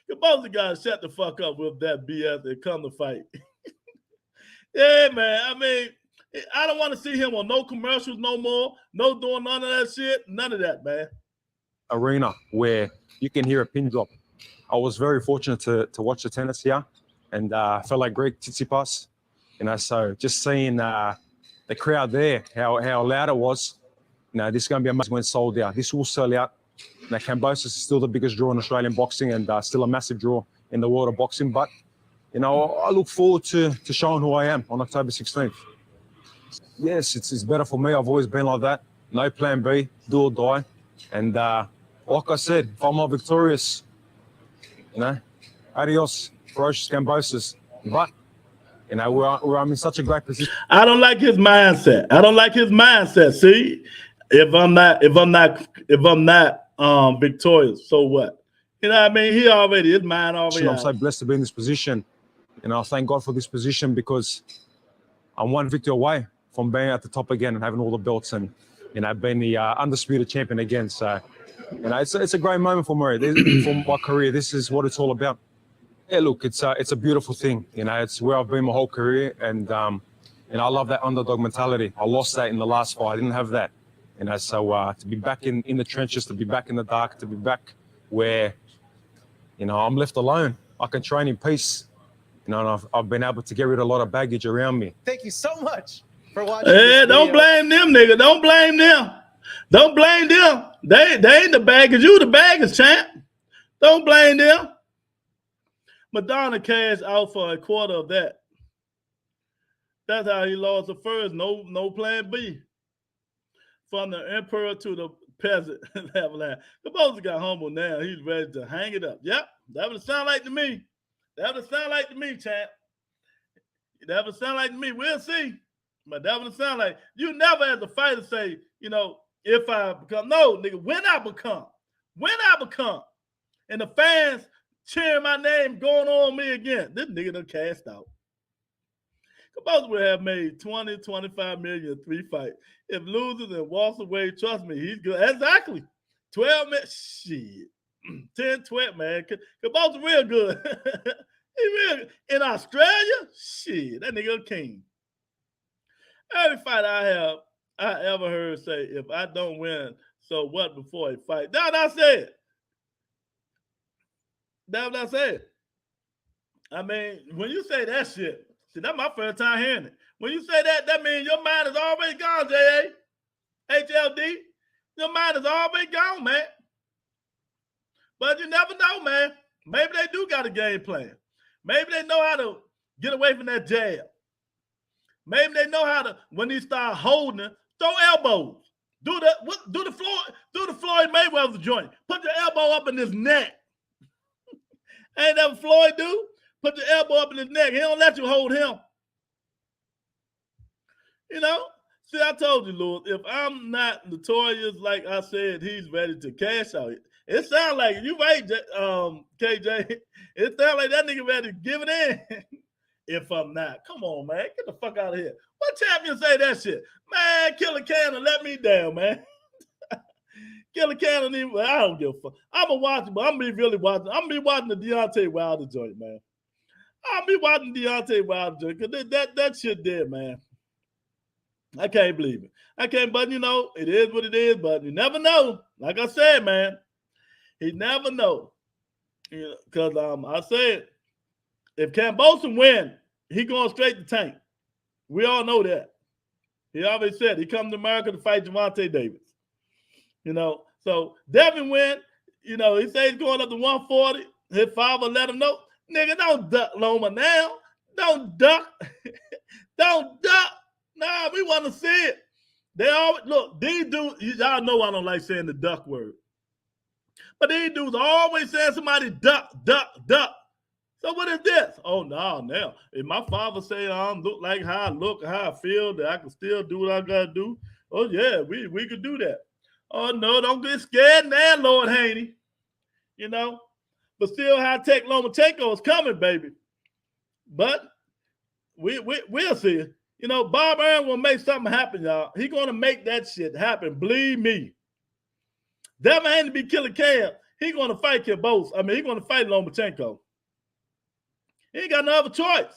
You both gotta shut the fuck up with that BS and come to fight. Yeah, man. I mean, I don't want to see him on no commercials no more. No doing none of that shit. None of that, man. Arena where you can hear a pin drop. I was very fortunate to watch the tennis here, and I felt like Greg Tsitsipas. So just seeing the crowd there, how loud it was. This is going to be amazing when it's sold out. This will sell out. Kambosos is still the biggest draw in Australian boxing and still a massive draw in the world of boxing. But, I look forward to showing who I am on October 16th. Yes, it's better for me. I've always been like that. No plan B, do or die. And like I said, if I'm not victorious, adios, ferocious Kambosos. But, where I'm in such a great position. I don't like his mindset. See, if I'm not victorious, so what? You know what I mean? His mind already. I'm so blessed to be in this position. I thank God for this position because I'm one victory away from being at the top again and having all the belts and, being the undisputed champion again. So, it's a great moment for me. For my career, this is what it's all about. Yeah, look, it's a beautiful thing. It's where I've been my whole career, and I love that underdog mentality. I lost that in the last fight. I didn't have that. So to be back in the trenches, to be back in the dark, to be back where, I'm left alone. I can train in peace. And I've been able to get rid of a lot of baggage around me. Thank you so much for watching. Yeah, don't blame them, nigga. Don't blame them. Don't blame them. They ain't the baggage. You the baggage, champ. Don't blame them. Madonna cashed out for a quarter of that. That's how he lost the first. No plan B. From the emperor to the peasant. Kambosos got humble now. He's ready to hang it up. Yep, that would sound like to me. That would sound like to me, champ. That would sound like to me. We'll see. But that would sound like you never as a fighter say, if I become. No, nigga, when I become. And the fans cheering my name going on me again. This nigga done cast out. Kambosos would have made 20, 25 million in 3 fights. If loses and walks away, trust me, he's good. Exactly. 12 minutes. Shit. 10, 12, man. Kambosos real good. He real in Australia? Shit, that nigga a king. Every fight I ever heard say, if I don't win, so what before a fight? That's what I said. That's what I said. I mean, when you say that shit, see, that's my first time hearing it. When you say that means your mind is already gone, J.A. HLD. Your mind is already gone, man. But you never know, man. Maybe they do got a game plan. Maybe they know how to get away from that jab. Maybe they know how to, when they start holding it, throw elbows. Do the Floyd Mayweather joint. Put your elbow up in his neck. Ain't that what Floyd do? Put your elbow up in his neck. He don't let you hold him. See, I told you, Lewis, if I'm not notorious, like I said, he's ready to cash out. It sounds like, you right, KJ. It sounds like that nigga ready to give it in. If I'm not. Come on, man. Get the fuck out of here. What champion say that shit? Man, Killer Cannon let me down, man. Killer Cannon, I don't give a fuck. I'm going to watch it, but I'm going to be really watching. I'm going to be watching the Deontay Wilder joint, man. I'll be watching Deontay Wilder joint because that shit there, man. I can't believe it. I can't, but it is what it is, but you never know. Like I said, man, he never know. Because I said, if Kambosos win, he going straight to tank. We all know that. He always said he come to America to fight Gervonta Davis. So Devin win. He said he's going up to 140. His father let him know, nigga, don't duck Loma now. Don't duck. Don't duck. Nah, we want to see it. They always look, these dudes, y'all know I don't like saying the duck word. But these dudes always saying somebody duck, duck, duck. So what is this? Oh no, now. If my father say I don't look like how I look, how I feel, that I can still do what I gotta do. Oh yeah, we could do that. Oh no, don't get scared now, Lord Haney. You know, but still high-tech Lomachenko is coming, baby. But we'll see. You know, Bob Aaron will make something happen, y'all. He gonna make that shit happen. Believe me. Devin Haney be killing Cam. He gonna fight Kambosos. I mean, he gonna fight Lomachenko. He ain't got no other choice.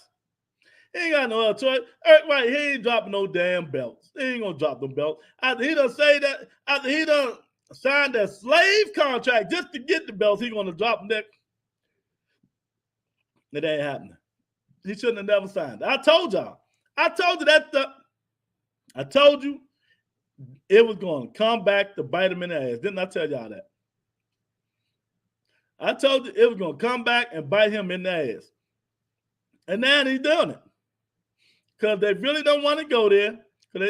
He ain't got no other choice. Right, he ain't dropping no damn belts. He ain't gonna drop them belts. After he done say that, after he done signed that slave contract just to get the belts, he gonna drop them. It ain't happening. He shouldn't have never signed. I told y'all. I told you that stuff. I told you it was going to come back to bite him in the ass. Didn't I tell y'all that? I told you it was going to come back and bite him in the ass. And now he's doing it. Because they really don't want to go there. But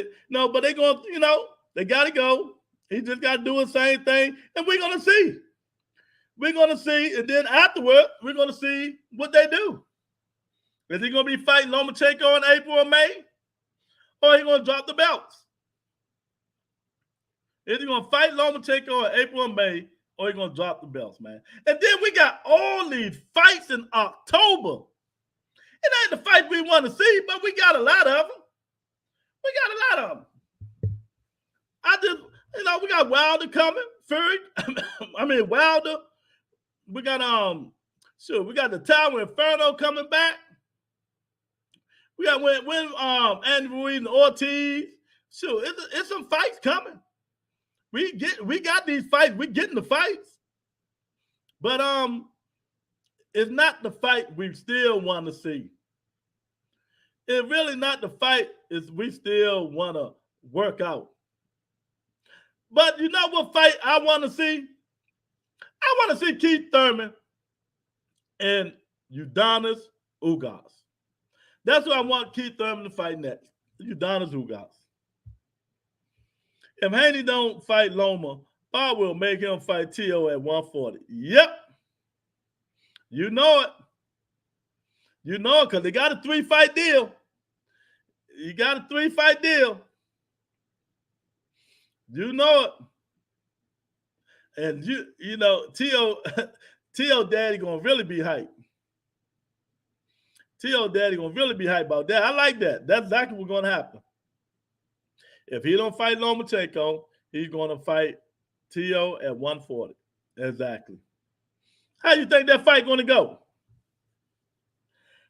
they're going to, they got to go. He just got to do the same thing. And we're going to see. We're going to see. And then afterward, we're going to see what they do. Is he going to be fighting Lomachenko in April or May? Or is he going to drop the belts? Is he going to fight Lomachenko in April or May? Or is he going to drop the belts, man? And then we got all these fights in October. It ain't the fight we want to see, but we got a lot of them. We got a lot of them. We got Wilder coming. Fury. Wilder. We got we got the Tower Inferno coming back. We got when Andy Ruiz and Ortiz. Sure, it's some fights coming. We got these fights. We're getting the fights. But it's not the fight we still want to see. It's really not the fight is we still want to work out. But you know what fight I want to see? I want to see Keith Thurman and Udonis Ugas. That's what I want Keith Thurman to fight next. Udonis Ugas. If Haney don't fight Loma, Bob will make him fight T.O. at 140. Yep. You know it. You know it because they got a 3-fight deal. You got a 3-fight deal. You know it. And you know, T.O. daddy gonna really be hyped. T.O. daddy gonna really be hyped about that. I like that. That's exactly what's gonna happen. If he don't fight Lomachenko, he's gonna fight T.O. at 140. Exactly. How you think that fight gonna go?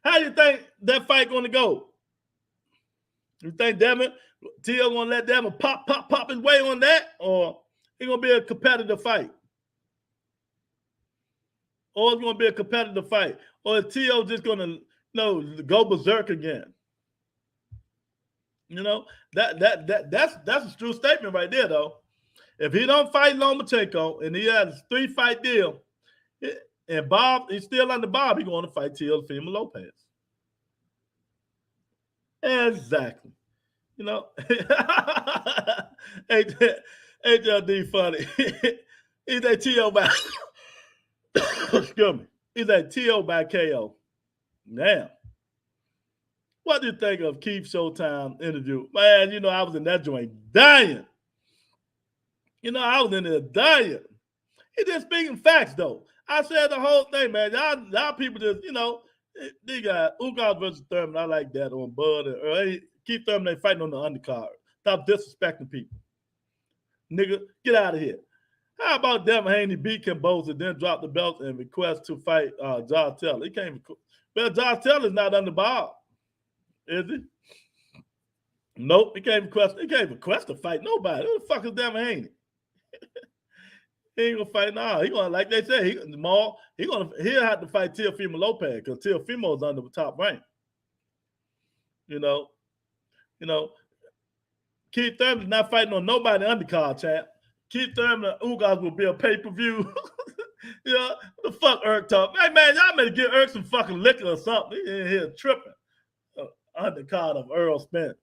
How you think that fight gonna go? You think Devin, T.O. gonna let Devin pop his way on that, or it's gonna be a competitive fight? Or it's gonna be a competitive fight? Or is T.O. just gonna go berserk again? You know, that's a true statement right there, though. If he don't fight Lomachenko and he has a 3-fight deal, and Bob, he's still under Bob, he's going to fight Teofimo Lopez. Exactly. You know, HLD funny. He's a T.O. by excuse me. He's a T.O. by KO. Now, what do you think of Keith Showtime interview? Man, you know, I was in that joint dying. You know, I was in there dying. He just speaking facts, though. I said the whole thing, man. Y'all people just, you know, they got Ugas versus Thurman. I like that on Bud. Or Keith Thurman, they fighting on the undercard. Stop disrespecting people. Nigga, get out of here. How about Devin Haney beat Kambosos and then drop the belt and request to fight Josh Taylor? He can't. Well, Josh Taylor's not under Bob. Is he? Nope. He can't request to fight nobody. Who the fuck is Devin Haney? He ain't gonna fight now. He gonna, like they said, he'll have to fight Teofimo Lopez because Teofimo's under the top rank. You know, Keith Thurman's not fighting on nobody undercard, champ. Keith Thurman and Ugas will be a pay-per-view. You know, what the fuck Erk talk? Hey man, y'all better give Erk some fucking liquor or something. He in here tripping. undercard of Earl Spence.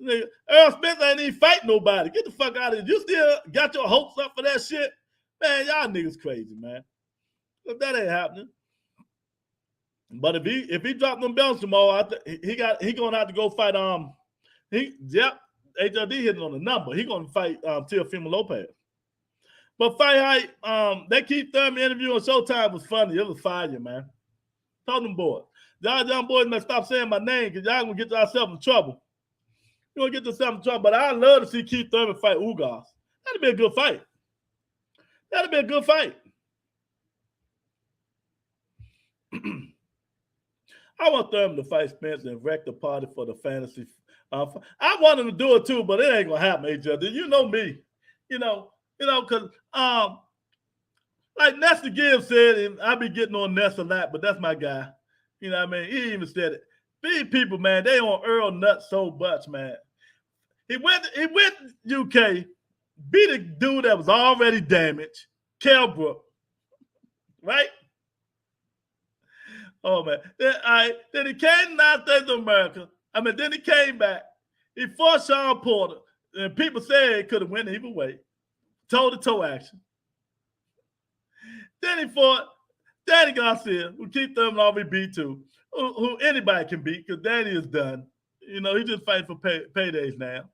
Nigga, Earl Spence ain't even fight nobody. Get the fuck out of here. You still got your hopes up for that shit? Man, y'all niggas crazy, man. But that ain't happening. But if he drop them belts tomorrow, he gonna have to go fight HLD hitting on the number. He gonna fight Teofimo Lopez. But fight hype, they keep Thurman interview on Showtime was funny. It was fire, man. Tell them boys. Y'all young boys must stop saying my name because y'all gonna get yourself in trouble. You're gonna get yourself in trouble. But I love to see Keith Thurman fight Ugas. That'd be a good fight. That'd be a good fight. I want Thurman to fight Spencer and wreck the party for the fantasy. I want him to do it too, but it ain't gonna happen, AJ. You know me. You know, because like Nestor Gibbs said, and I be getting on Ness a lot, but that's my guy. You know what I mean? He even said it. These people, man, they on Earl nuts so much, man. He went UK, beat a dude that was already damaged, Kell Brook, right? Oh, man. Then he came to the United States of America. Then he came back. He fought Sean Porter. And people said he could have went either way. Toe-to-toe action. Then he fought Danny Garcia, who Keith Thurman already beat too, who anybody can beat because Danny is done. You know, he just fighting for paydays now.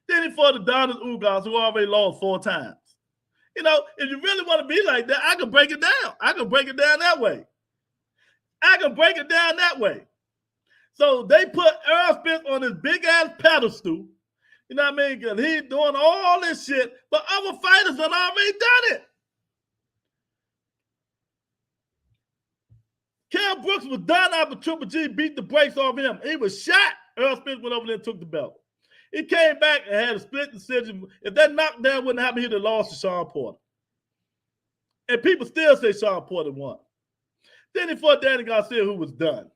Then he fought Adonis Ugas, who already lost 4 times. You know, if you really want to be like that, I can break it down. I can break it down that way. So they put Earl Spence on this big-ass pedestal, you know what I mean, because he's doing all this shit, but other fighters have already done it. Kell Brooks was done after Triple G beat the brakes off him. He was shot. Earl Spence went over there and took the belt. He came back and had a split decision. If that knockdown wouldn't happen, he'd have lost to Sean Porter. And people still say Sean Porter won. Then he fought Danny Garcia, who was done.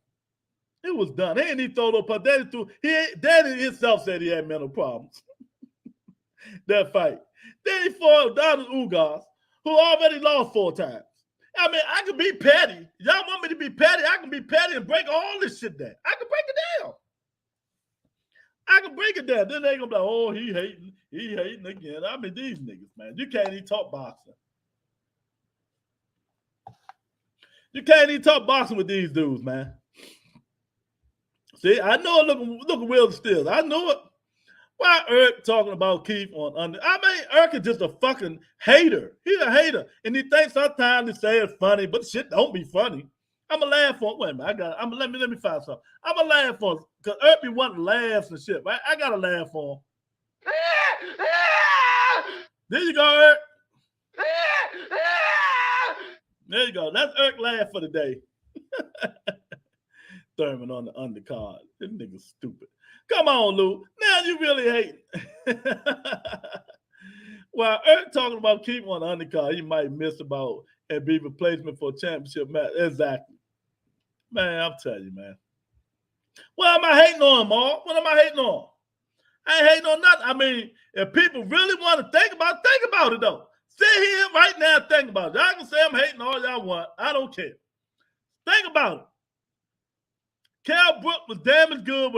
He was done. He ain't even throw no punch. Danny himself said he had mental problems. That fight. Then he fought Adonis Ugas, who already lost 4 times. I mean, I can be petty. Y'all want me to be petty? I can be petty and break all this shit down. I can break it down. Then they gonna be like, oh, he hating again. I mean, these niggas, man. You can't even talk boxing. You can't even talk boxing with these dudes, man. See, I know it look Will Stills. I know it. Why Eric talking about Keith on under? I mean, Eric is just a fucking hater. He's a hater. And he thinks sometimes to say it's funny, but shit don't be funny. I'm going to laugh on. Wait a minute. Let me find something. I'm going to laugh on because Eric be wanting laughs and shit, right? I got to laugh on. There you go, Eric. There you go. That's Eric laugh for the day. Thurman on the undercard. This nigga's stupid. Come on, Lou. Now you really hate. While Eric talking about keeping on the undercard, he might miss about and be replacement for a championship match. Exactly. Man, I'm telling you, man. What am I hating on, Mark? What am I hating on? I ain't hating on nothing. I mean, if people really want to think about it, though. Sit here right now and think about it. Y'all can say I'm hating all y'all want. I don't care. Think about it. Kell Brook was damn as good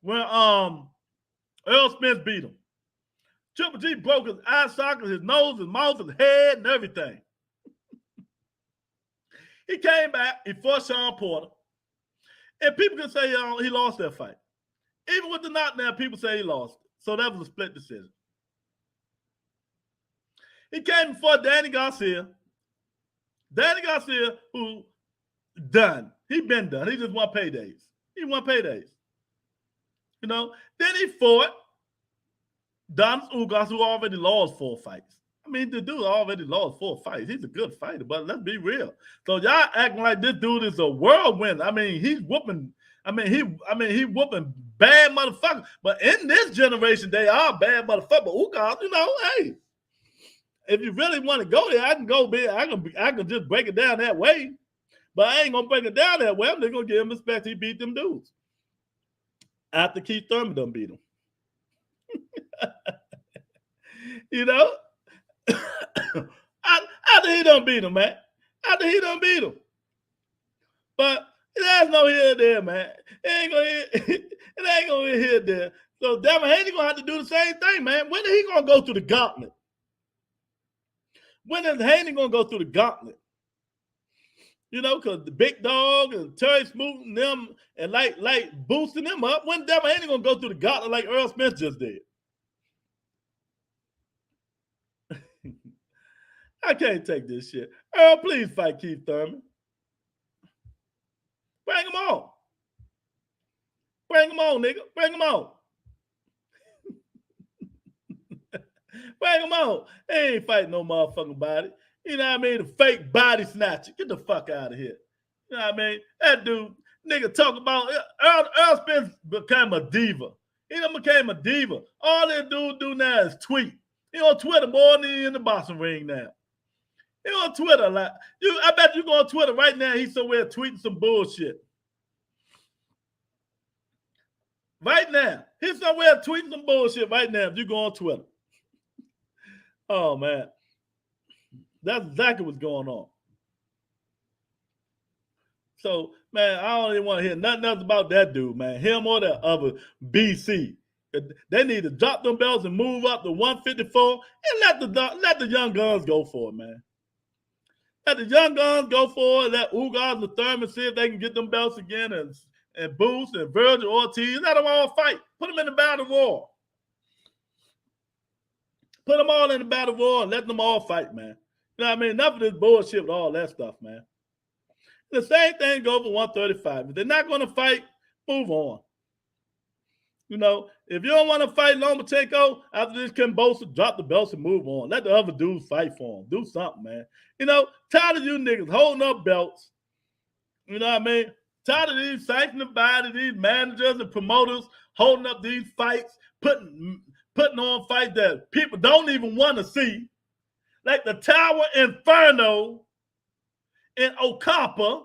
when Earl Spence beat him. Triple G broke his eye socket, his nose, his mouth, his head, and everything. He came back, he fought Sean Porter. And people can say he lost that fight. Even with the knockdown, people say he lost it. So that was a split decision. He came before Danny Garcia. Danny Garcia, who done. He been done. He just won paydays. You know, then he fought Adonis Ugas, who already lost 4 fights. I mean, the dude already lost 4 fights. He's a good fighter, but let's be real. So y'all acting like this dude is a whirlwind. I mean, he's whooping. He whooping bad motherfuckers. But in this generation, they are bad motherfuckers. Ugas, you know, hey, if you really want to go there, I can go big. I can just break it down that way. But I ain't gonna break it down that way. I'm just gonna give him respect. He beat them dudes. After Keith Thurman done beat him. You know? After he done beat him, man. But that's no here or there, man. It It ain't gonna be here there. So Devin Haney gonna have to do the same thing, man. When is he gonna go through the gauntlet? When is Haney gonna go through the gauntlet? You know, because the big dog and Terry Smoot and them and like boosting them up. When Devin Haney gonna go through the gauntlet like Earl Smith just did? I can't take this shit. Earl, please fight Keith Thurman. Bring him on. Bring him on, nigga. Bring him on. Bring him on. He ain't fighting no motherfucking body. You know what I mean? The fake body snatcher. Get the fuck out of here. You know what I mean? That dude, nigga, talk about Earl Spence became a diva. He done became a diva. All that dude do now is tweet. He on Twitter more than he in the boxing ring now. He on Twitter like I bet you go on Twitter right now. He's somewhere tweeting some bullshit. Right now, he's somewhere tweeting some bullshit right now. If you go on Twitter, oh man, that's exactly what's going on. So man, I don't even want to hear nothing else about that dude, man. Him or that other BC. They need to drop them belts and move up to 154 and let the young guns go for it, man. Let the young guns go for it. Let Ugas and Thurman see if they can get them belts again, and Boost and Virgil Ortiz. Let them all fight. Put them in the battle royal. Put them all in the battle royal and let them all fight, man. You know what I mean? Enough of this bullshit with all that stuff, man. The same thing goes for 135. If they're not going to fight, move on. You know, if you don't want to fight Lomachenko after this Kambosos, drop the belts and move on. Let the other dudes fight for him. Do something, man. You know, tired of you niggas holding up belts. You know what I mean? Tired of these sanctioned bodies, these managers and promoters holding up these fights, putting on fights that people don't even want to see. Like the Tower Inferno in Okapa.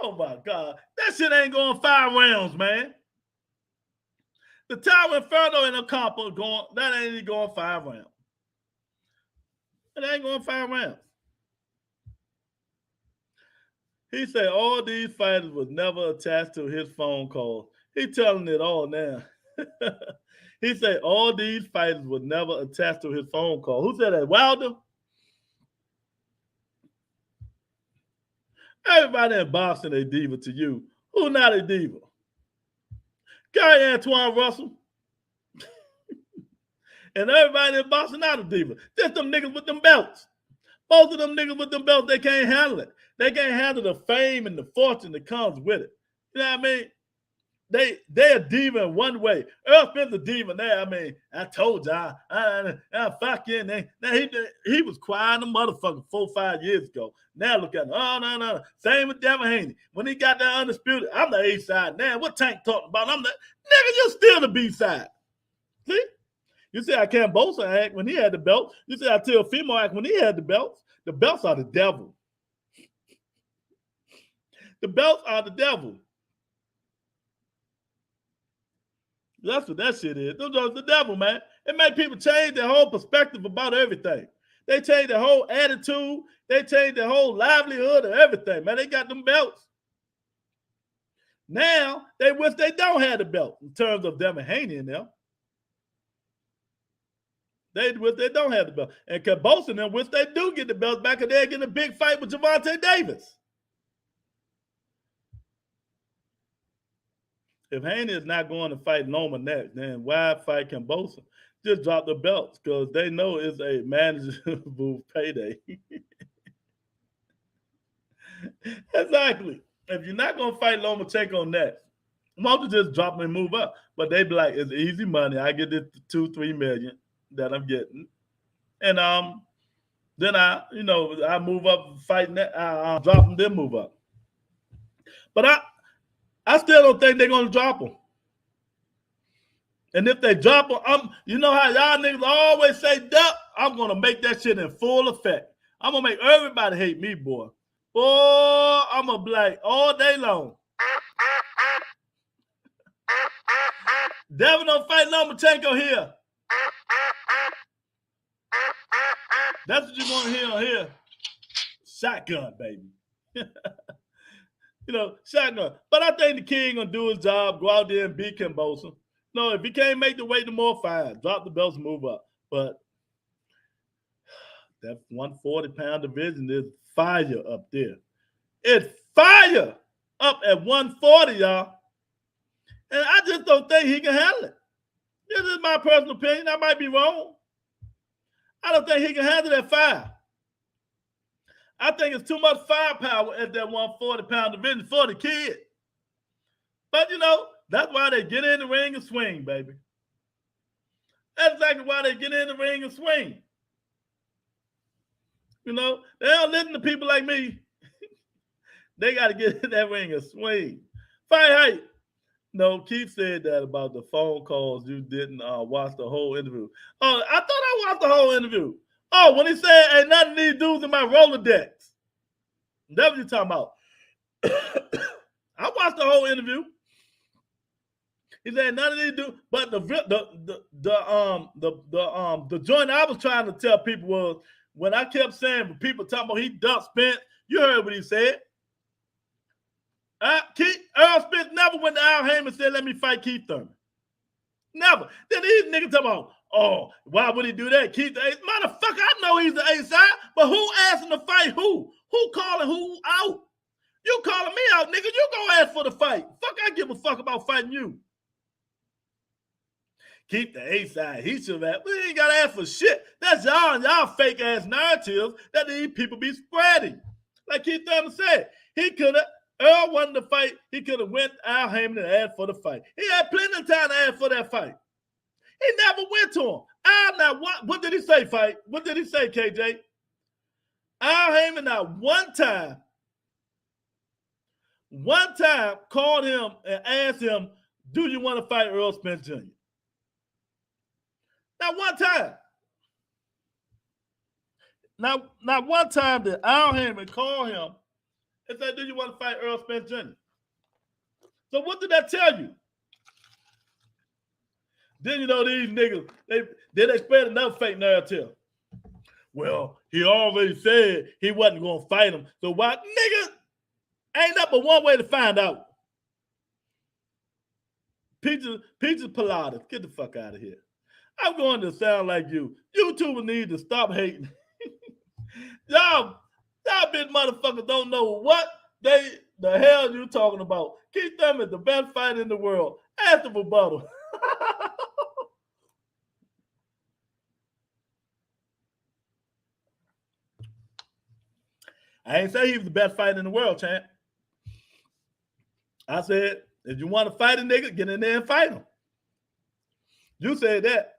Oh my God. That shit ain't going 5 rounds, man. The Tower Inferno in Okapa that ain't going 5 rounds. It ain't going 5 rounds. He said all these fighters was never attached to his phone call. He telling it all now. He said all these fighters was never attached to his phone call. Who said that? Wilder? Everybody in boxing a diva to you. Who not a diva? Gary Antoine Russell. And everybody in boxing not a diva. Just them niggas with them belts. Both of them niggas with them belts, they can't handle it. They can't handle the fame and the fortune that comes with it. You know what I mean? They a diva in one way. Earl Smith's a diva there. I mean, I told y'all, I fuck you. He was quiet a motherfucker 4-5 years ago. Now look at him. Oh, no. Same with Devin Haney. When he got that undisputed, I'm the A side now. What Tank talking about? I'm the nigga, you still the B side. See? You see how Kambosos act when he had the belt. You see how Teofimo act when he had the belts. The belts are the devil. The belts are the devil. That's what that shit is. Those are the devil, man. It made people change their whole perspective about everything. They changed their whole attitude. They changed their whole livelihood and everything, man. They got them belts. Now, they wish they don't have the belt in terms of Devin Haney and them. They wish they don't have the belt. And Kambosos and them wish they do get the belts back and they're getting a big fight with Gervonta Davis. If Haney is not going to fight Loma next, then why fight Kambosos? Just drop the belts because they know it's a manageable payday. Exactly. If you're not going to fight Lomachenko next, why don't you just drop them and move up? But they be like, it's easy money. I get this 2-3 million that I'm getting. And then I move up fighting that. I'll drop them, then move up. But I still don't think they're going to drop them. And if they drop them, you know how y'all niggas always say, duck, I'm going to make that shit in full effect. I'm going to make everybody hate me, boy. Boy, I'm going to be like all day long. Devin don't fight Lomachenko here. That's what you want to hear on here. Shotgun, baby. You know, shotgun. But I think the king gonna do his job, go out there and beat Kambosos. No, if he can't make the weight no more, fine. Drop the belts and move up. But that 140-pound division is fire up there. It's fire up at 140, y'all. And I just don't think he can handle it. This is my personal opinion. I might be wrong. I don't think he can handle that fire. I think it's too much firepower at that 140-pound division for the kid. But, you know, that's why they get in the ring and swing, baby. That's exactly why they get in the ring and swing. You know, they don't listen to people like me. They got to get in that ring and swing. Fight height. No, Keith said that about the phone calls. You didn't watch the whole interview. Oh, I thought I watched the whole interview. Oh, when he said, ain't nothing of these dudes in my Rolodex. That's what you're talking about. I watched the whole interview. He said none of these dudes, but the joint I was trying to tell people was when I kept saying people talking about he ducked Spence, you heard what he said. Earl Spence never went to Al Haymon and said, let me fight Keith Thurman. Never. Then these niggas talking about, oh, why would he do that? Keith the ace. Motherfucker, I know he's the ace side, but who asked him to fight who? Who calling who out? You calling me out, nigga. You go ask for the fight. Fuck, I give a fuck about fighting you. Keep the ace side. He should have. We ain't got to ask for shit. That's y'all fake ass narratives that these people be spreading. Like Keith Thurman said, he could have. Earl wanted to fight. He could have went to Al Haymon and asked for the fight. He had plenty of time to ask for that fight. He never went to him. What did he say, fight? What did he say, KJ? Al Haymon not one time called him and asked him, do you want to fight Earl Spence Jr.? Not one time. Not one time did Al Haymon call him and said, do you want to fight Earl Spence Jr.? So what did that tell you? Then you know these niggas, they spread another fake narrative. Well, he already said he wasn't going to fight him. So why? Nigga, ain't that but one way to find out. Peaches Pilates, get the fuck out of here. I'm going to sound like you. YouTubers need to stop hating. Y'all bitch motherfuckers don't know what the hell you talking about. Keith Thurman is the best fighter in the world. Ask the rebuttal. I ain't say he was the best fighter in the world, champ. I said, if you want to fight a nigga, get in there and fight him. You said that.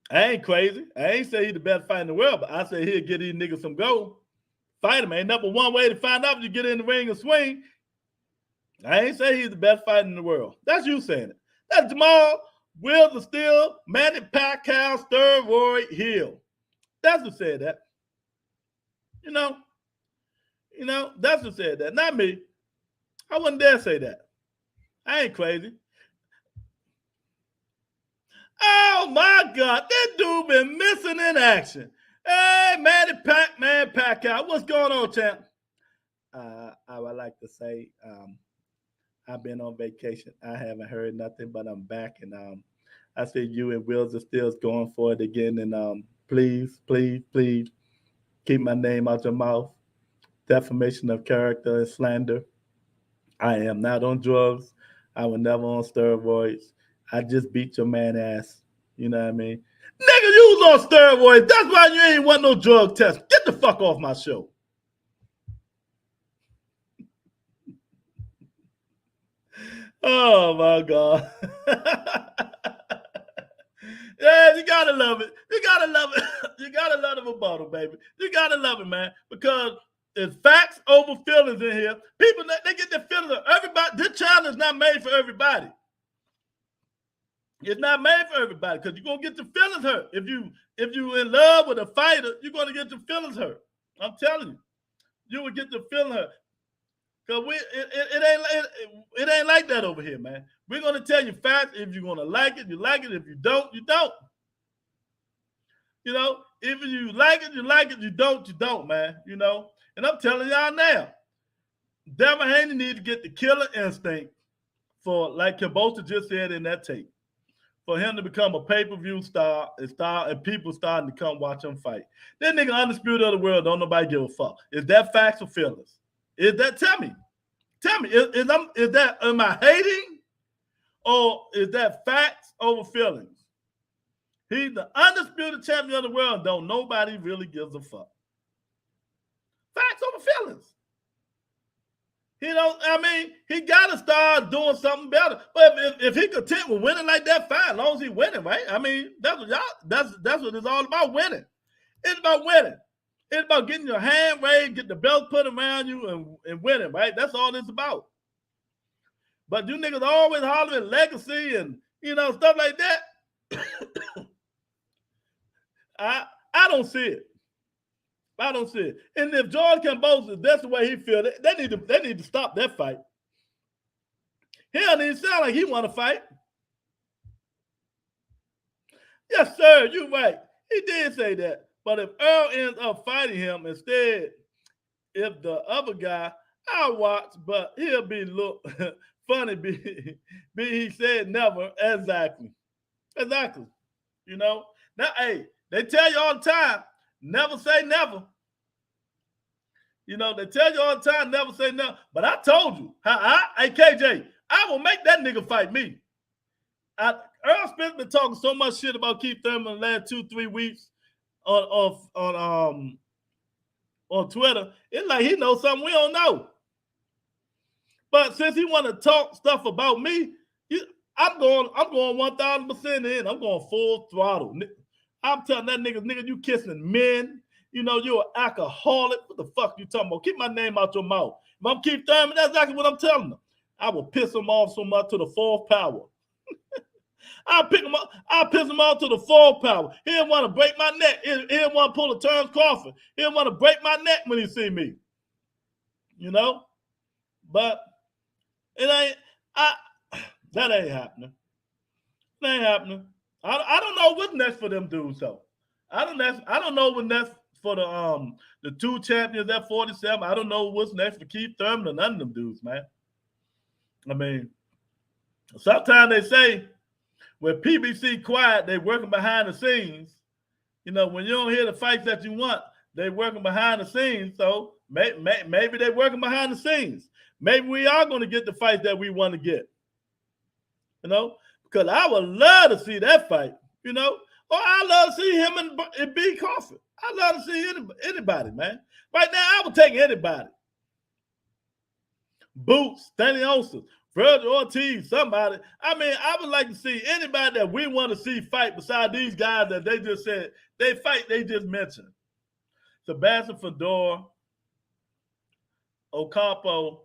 I ain't crazy. I ain't say he's the best fighter in the world, but I said he'll get these niggas some gold. Fight him. Ain't number one way to find out if you get in the ring and swing. I ain't say he's the best fighter in the world. That's you saying it. That's Jamal, Wheels of Steel, Manny Pacquiao, Steroid Hill. That's who said that. You know, that's who said that. Not me. I wouldn't dare say that. I ain't crazy. Oh my God, that dude been missing in action. Hey, Manny Pacquiao, what's going on, champ? I would like to say I've been on vacation. I haven't heard nothing, but I'm back, and I see you and Wheels are still going for it again. And please keep my name out your mouth. Defamation of character and slander. I am not on drugs. I was never on steroids. I just beat your man ass. You know what I mean? Nigga, you was on steroids. That's why you ain't want no drug test. Get the fuck off my show. Oh my God. Yeah, you gotta love it. You gotta love it. You gotta love the rebuttal, baby. You gotta love it, man. Because it's facts over feelings in here. People, they get their feelings of everybody. This channel is not made for everybody. It's not made for everybody because you're gonna get your feelings hurt. If you in love with a fighter, you're gonna get your feelings hurt. I'm telling you, you will get your feelings hurt. Cause it ain't like that over here, man. We're gonna tell you facts. If you're gonna like it, you like it. If you don't, you don't. You know, if you like it, you like it. You don't, man. You know. And I'm telling y'all now, Devin Haney needs to get the killer instinct for, like Kambosos just said in that tape, for him to become a pay-per-view star and people starting to come watch him fight. That nigga undisputed of the world, don't nobody give a fuck. Is that facts or feelings? Is that, tell me, is that, am I hating, or is that facts over feelings? He's the undisputed champion of the world, don't nobody really gives a fuck. Facts over feelings. You know, I mean, he got to start doing something better. But if he content with winning like that, fine, as long as he winning, right? I mean, that's what it's all about, winning. It's about winning. It's about getting your hand raised, getting the belt put around you, and winning, right? That's all it's about. But you niggas always hollering legacy and, you know, stuff like that. I don't see it. I don't see it. And if George Kambosos, that's the way he feels, they need to stop that fight. He don't even sound like he want to fight. Yes, sir, you're right. He did say that. But if Earl ends up fighting him instead, if the other guy, I'll watch, but he'll be look funny. He said never. Exactly. You know? Now, hey, they tell you all the time, never say never. You know, they tell you all the time, never say never. But I told you, hey, KJ, I will make that nigga fight me. Earl Spence been talking so much shit about Keith Thurman the last 2-3 weeks on Twitter. It's like he knows something we don't know. But since he want to talk stuff about me, I'm going 1,000% in. I'm going full throttle. I'm telling that nigga, you kissing men. You know, you're an alcoholic. What the fuck you talking about? Keep my name out your mouth. If I'm Keith Thurman, that's exactly what I'm telling them. I will piss him off so much to the fourth power. I'll piss him off to the fourth power. He'll want to break my neck. He'll want to pull a Terrence Crawford. He'll want to break my neck when he see me. You know? But it ain't, that ain't happening. It ain't happening. I don't know what's next for them dudes, though. I don't know what's next for the two champions at 47. I don't know what's next for Keith Thurman or none of them dudes, man. I mean, sometimes they say when PBC quiet, they working behind the scenes. You know, when you don't hear the fights that you want, they working behind the scenes. So maybe they working behind the scenes. Maybe we are going to get the fights that we want to get. You know, because I would love to see that fight, you know. Or I love to see him and B. Crawford. I love to see anybody, man. Right now, I would take anybody. Boots, Stanley Olsen, Virgil Ortiz, somebody. I mean, I would like to see anybody that we want to see fight beside these guys that they just said they fight, they just mentioned. Sebastian Fedor, Ocampo.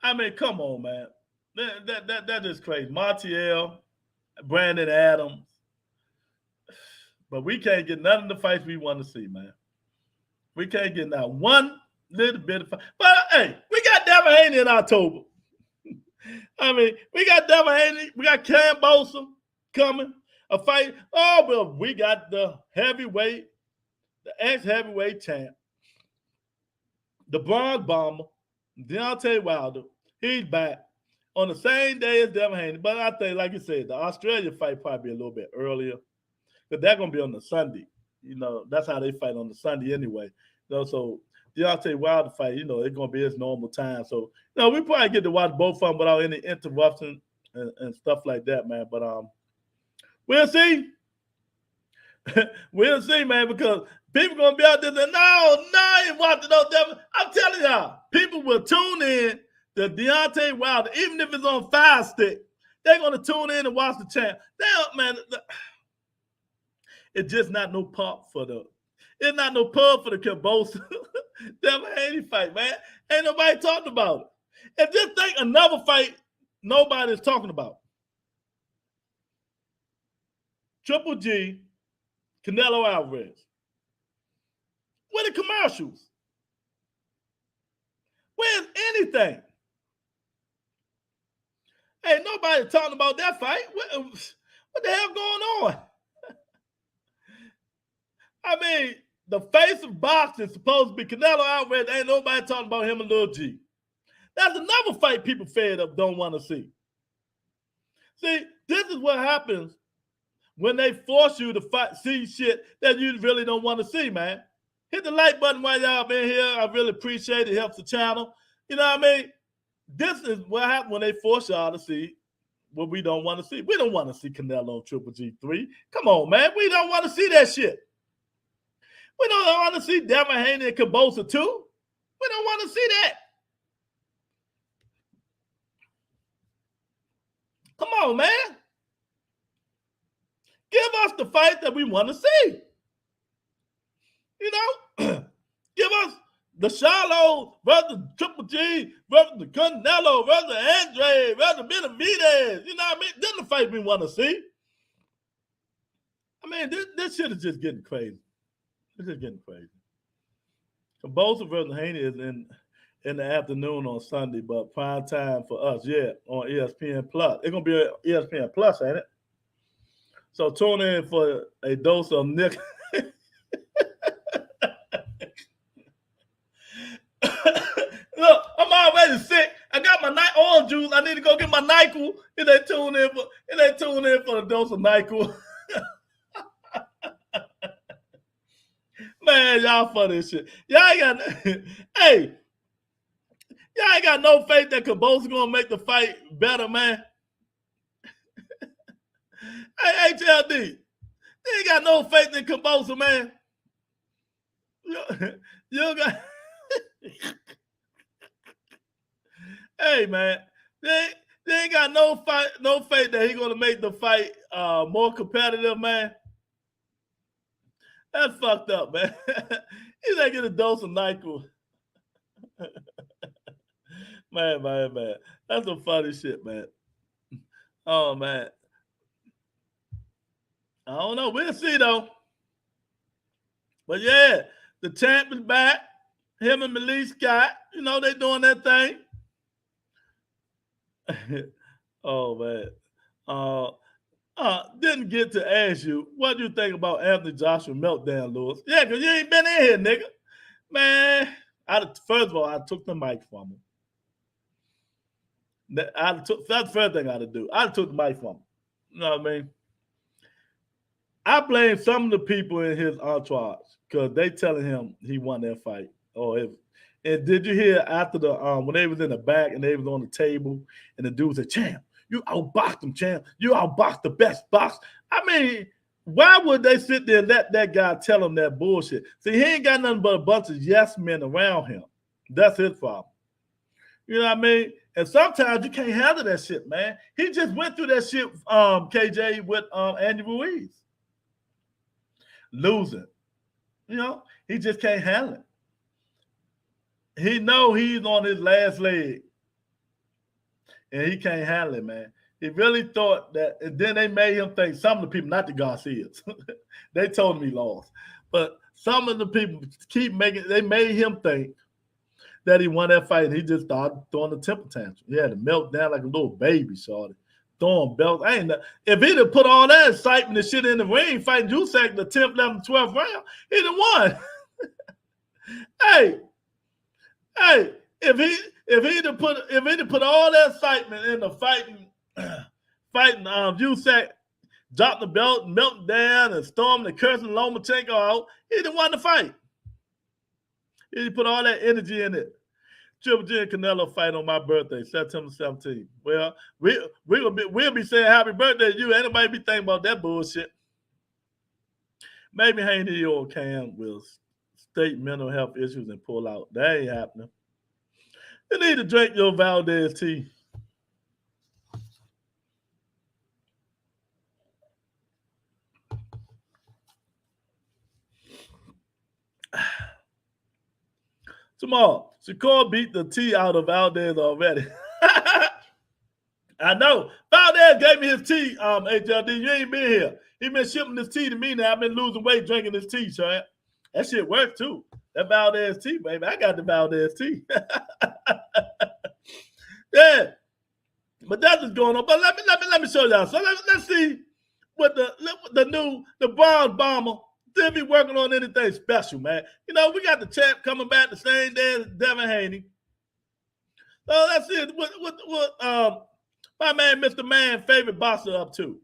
I mean, come on, man. That is crazy. Montiel, Brandon Adams. But we can't get none of the fights we want to see, man. We can't get not one little bit of fight. But, hey, we got Devin Haney in October. I mean, we got Devin Haney. We got Kambosos coming. A fight. Oh, well, we got the heavyweight, the ex-heavyweight champ, the bronze bomber, Deontay Wilder. He's back on the same day as Devin Haney. But I think, like you said, the Australia fight probably be a little bit earlier. But they're going to be on the Sunday. You know, that's how they fight on the Sunday anyway. You know, so Deontay Wilder fight, you know, it's going to be his normal time. So, you know, we probably get to watch both of them without any interruption and stuff like that, man. But we'll see. We'll see, man, because people going to be out there saying, no, I ain't watching no Devin. I'm telling y'all, people will tune in to Deontay Wilder, even if it's on Fire Stick. They're going to tune in and watch the champ. Man, it's just not no pub for the Kambosos Devin Haney fight, man. Ain't nobody talking about it. And just think another fight nobody's talking about. Triple G, Canelo Alvarez. Where the commercials? Where's anything? Ain't nobody talking about that fight. What the hell going on? I mean, the face of boxing is supposed to be Canelo Alvarez. Ain't nobody talking about him and Lil G. That's another fight people fed up don't want to see. See, this is what happens when they force you to see shit that you really don't want to see, man. Hit the like button while y'all been here. I really appreciate it. It helps the channel. You know what I mean? This is what happens when they force y'all to see what we don't want to see. We don't want to see Canelo on Triple G3. Come on, man. We don't want to see that shit. We don't want to see Devin, Haney, and Kambosos too. We don't want to see that. Come on, man. Give us the fight that we want to see. You know, give us the Charlo versus Triple G versus the Canelo versus Andre versus Benavidez. You know what I mean? This is the fight we want to see. I mean, this shit is just getting crazy. It's just getting crazy. Kambosos versus Haney is in the afternoon on Sunday, but prime time for us, yeah, on ESPN Plus. It's gonna be ESPN Plus, ain't it? So tune in for a dose of Nick. Look, I'm already sick. I got my orange juice. I need to go get my NyQuil. And they tune in for the dose of NyQuil. Man, y'all funny as shit. Y'all ain't got hey, y'all ain't got no faith that Kambosos gonna make the fight better, man. Hey, HLD, they ain't got no faith in Kambosos, man. You got hey, man, they ain't got no faith that he gonna make the fight more competitive, man. That's fucked up, man. He's gonna get a dose of NyQuil. man. That's some funny shit, man. Oh, man. I don't know. We'll see, though. But, yeah, the champ is back. Him and Malik Scott, you know, they doing their thing. Oh, man. Didn't get to ask you, what do you think about Anthony Joshua meltdown, Lewis? Yeah, because you ain't been in here, nigga. Man, first of all, I took the mic from him. That's the first thing I had to do. I took the mic from him. You know what I mean? I blame some of the people in his entourage because they telling him he won that fight. And did you hear after the when they was in the back and they was on the table and the dude said, "Champ, you outboxed him, champ. You outboxed the best box." I mean, why would they sit there and let that guy tell him that bullshit? See, he ain't got nothing but a bunch of yes men around him. That's his problem. You know what I mean? And sometimes you can't handle that shit, man. He just went through that shit, KJ, with Andy Ruiz. Losing. You know, he just can't handle it. He know he's on his last leg. And he can't handle it, man. He really thought that, and then they made him think, some of the people, not the Garcias, they told him he lost. But some of the people they made him think that he won that fight, and he just started throwing a temper tantrum. He had to melt down like a little baby, shorty. Throwing belts. If he'd have put all that excitement and shit in the ring, fighting Jusac the 10th, 11th, 12th round, he'd have won. Hey, if he'd have put all that excitement into fighting Jusac, dropped the belt, melting down, and storming and cursing Lomachenko out, he'd have won the fight. He'd put all that energy in it. Triple G and Canelo fight on my birthday, September 17th. Well, we'll be saying happy birthday to you. Ain't nobody be thinking about that bullshit. Maybe Haney or Cam will state mental health issues and pull out. That ain't happening. You need to drink your Valdez tea. Tomorrow, Shakur beat the tea out of Valdez already. I know. Valdez gave me his tea, HLD. You ain't been here. He been shipping this tea to me now. I've been losing weight drinking this tea, Chad. That shit works too. That Valdez tea, baby. I got the Valdez tea. Yeah. But that's what's going on. But let me show y'all. So let's see what the bronze bomber still be working on anything special, man. You know, we got the champ coming back the same day as Devin Haney. So that's it. What my man, Mr. Man, favorite boxer up to?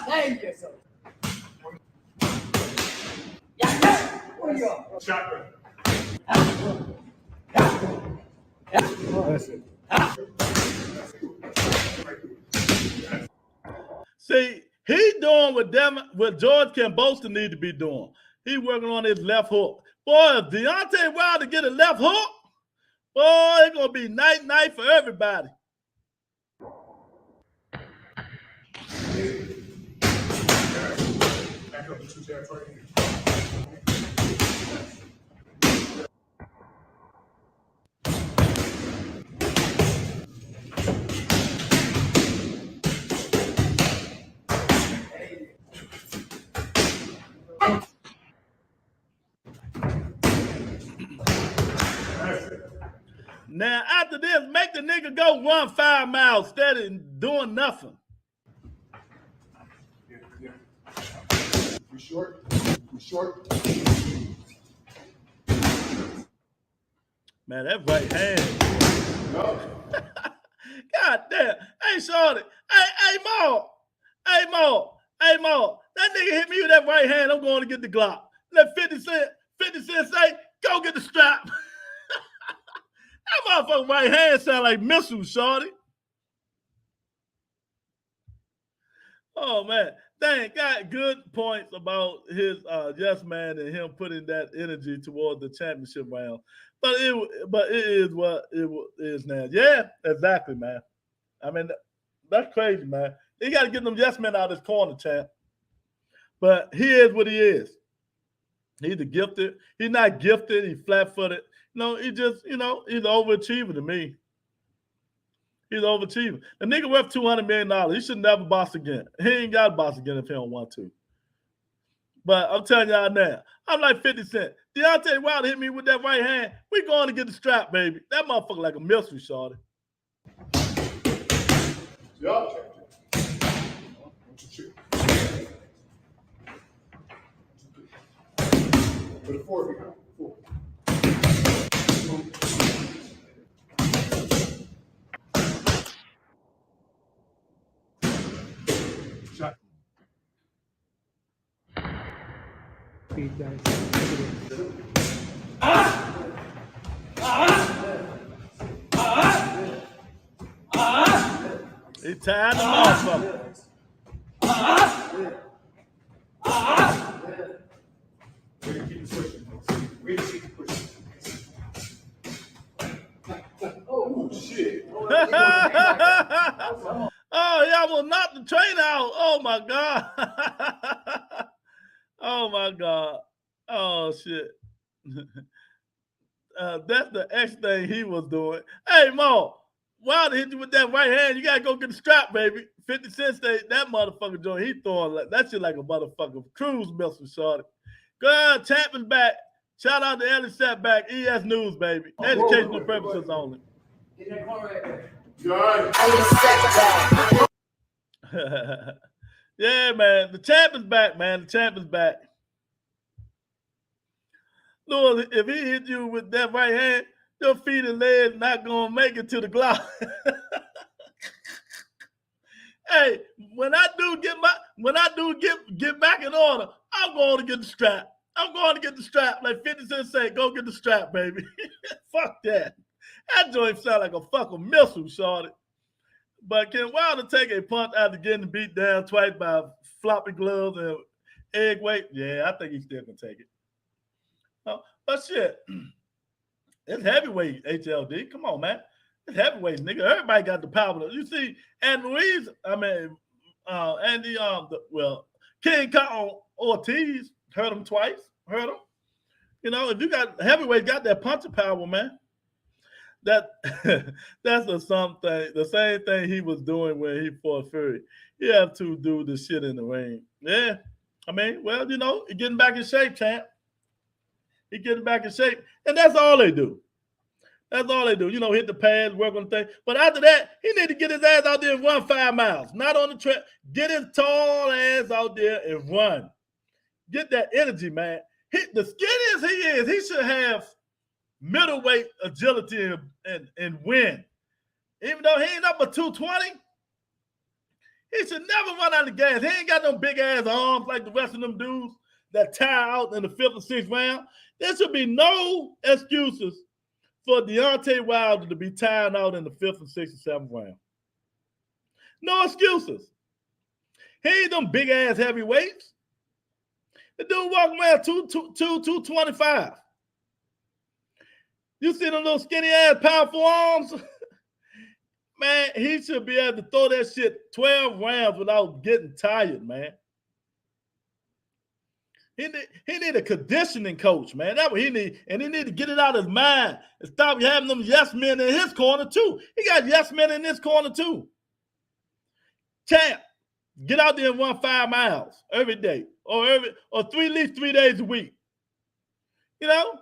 Thank you, sir. See, he doing what George Kambosos need to be doing. He working on his left hook. Boy, if Deontay Wilder get a left hook, boy, it's gonna be night for everybody. Now, after this, make the nigga go run 5 miles instead of doing nothing. We short. Man, that right hand. God damn. Hey, Shorty. Hey, Mo. That nigga hit me with that right hand. I'm going to get the Glock. Let 50 Cent say, go get the strap. That motherfucking right hand sound like missiles, Shorty. Oh, man. Dang, got good points about his yes man and him putting that energy toward the championship round. But it is what it is now. Yeah, exactly, man. I mean, that's crazy, man. He got to get them yes men out of his corner, champ. But he is what he is. He's a gifted. He's not gifted. He's flat-footed. No, he just, he's an overachiever to me. He's an overachiever. The nigga worth $200 million. He should never box again. He ain't got to box again if he don't want to. But I'm telling y'all now, I'm like 50 Cent. Deontay Wilder hit me with that right hand. We going to get the strap, baby. That motherfucker like a missile, shorty. Yup. For the 4. He tied the motherfucker. Oh, shit. Oh, y'all will knock the train out. Oh, my God. Oh, my God. Oh, shit. That's the X thing he was doing. Hey, Mo, Wilder hit you with that right hand. You got to go get the strap, baby. 50 Cent State, that motherfucker joint, he throwing that shit like a motherfucker cruise missile, shorty. Good, Chapman's back. Shout out to Ellie Setback, ES News, baby. Educational purposes only. Yeah, man. The champ is back, man. The champ is back. Lord, if he hit you with that right hand, your feet and legs not gonna make it to the Glock. Hey, when I do get back in order, I'm going to get the strap. I'm going to get the strap. Like 50 Cent say, go get the strap, baby. Fuck that. That joint sound like a fucking missile, shorty. But can Wilder take a punch after getting beat down twice by floppy gloves and egg weight? Yeah, I think he still can take it. But shit, it's heavyweight, HLD. Come on, man. It's heavyweight, nigga. Everybody got the power. You see, King Kong Ortiz hurt him twice. Hurt him. You know, if you got heavyweight, got that punching power, man. That's the same thing he was doing when he fought Fury. He have to do the shit in the ring. Yeah. I mean, well, getting back in shape, champ. He getting back in shape, and that's all they do. That's all they do. You know, hit the pads, work on the thing. But after that, he need to get his ass out there and run 5 miles. Not on the track. Get his tall ass out there and run. Get that energy, man. The skinniest he is, he should have middleweight agility and win. Even though he ain't up but 220, he should never run out of gas. He ain't got no big ass arms like the rest of them dudes that tire out in the 5th or 6th round. There should be no excuses for Deontay Wilder to be tired out in the 5th, or 6th, or 7th round. No excuses. He ain't them big ass heavyweights. The dude walking around 225. You see them little skinny ass powerful arms? Man, he should be able to throw that shit 12 rounds without getting tired, man. He need a conditioning coach, man. That's what he need. And he need to get it out of his mind and stop having them yes men in his corner, too. He got yes men in his corner, too. Champ, get out there and run 5 miles every day or at least 3 days a week. You know?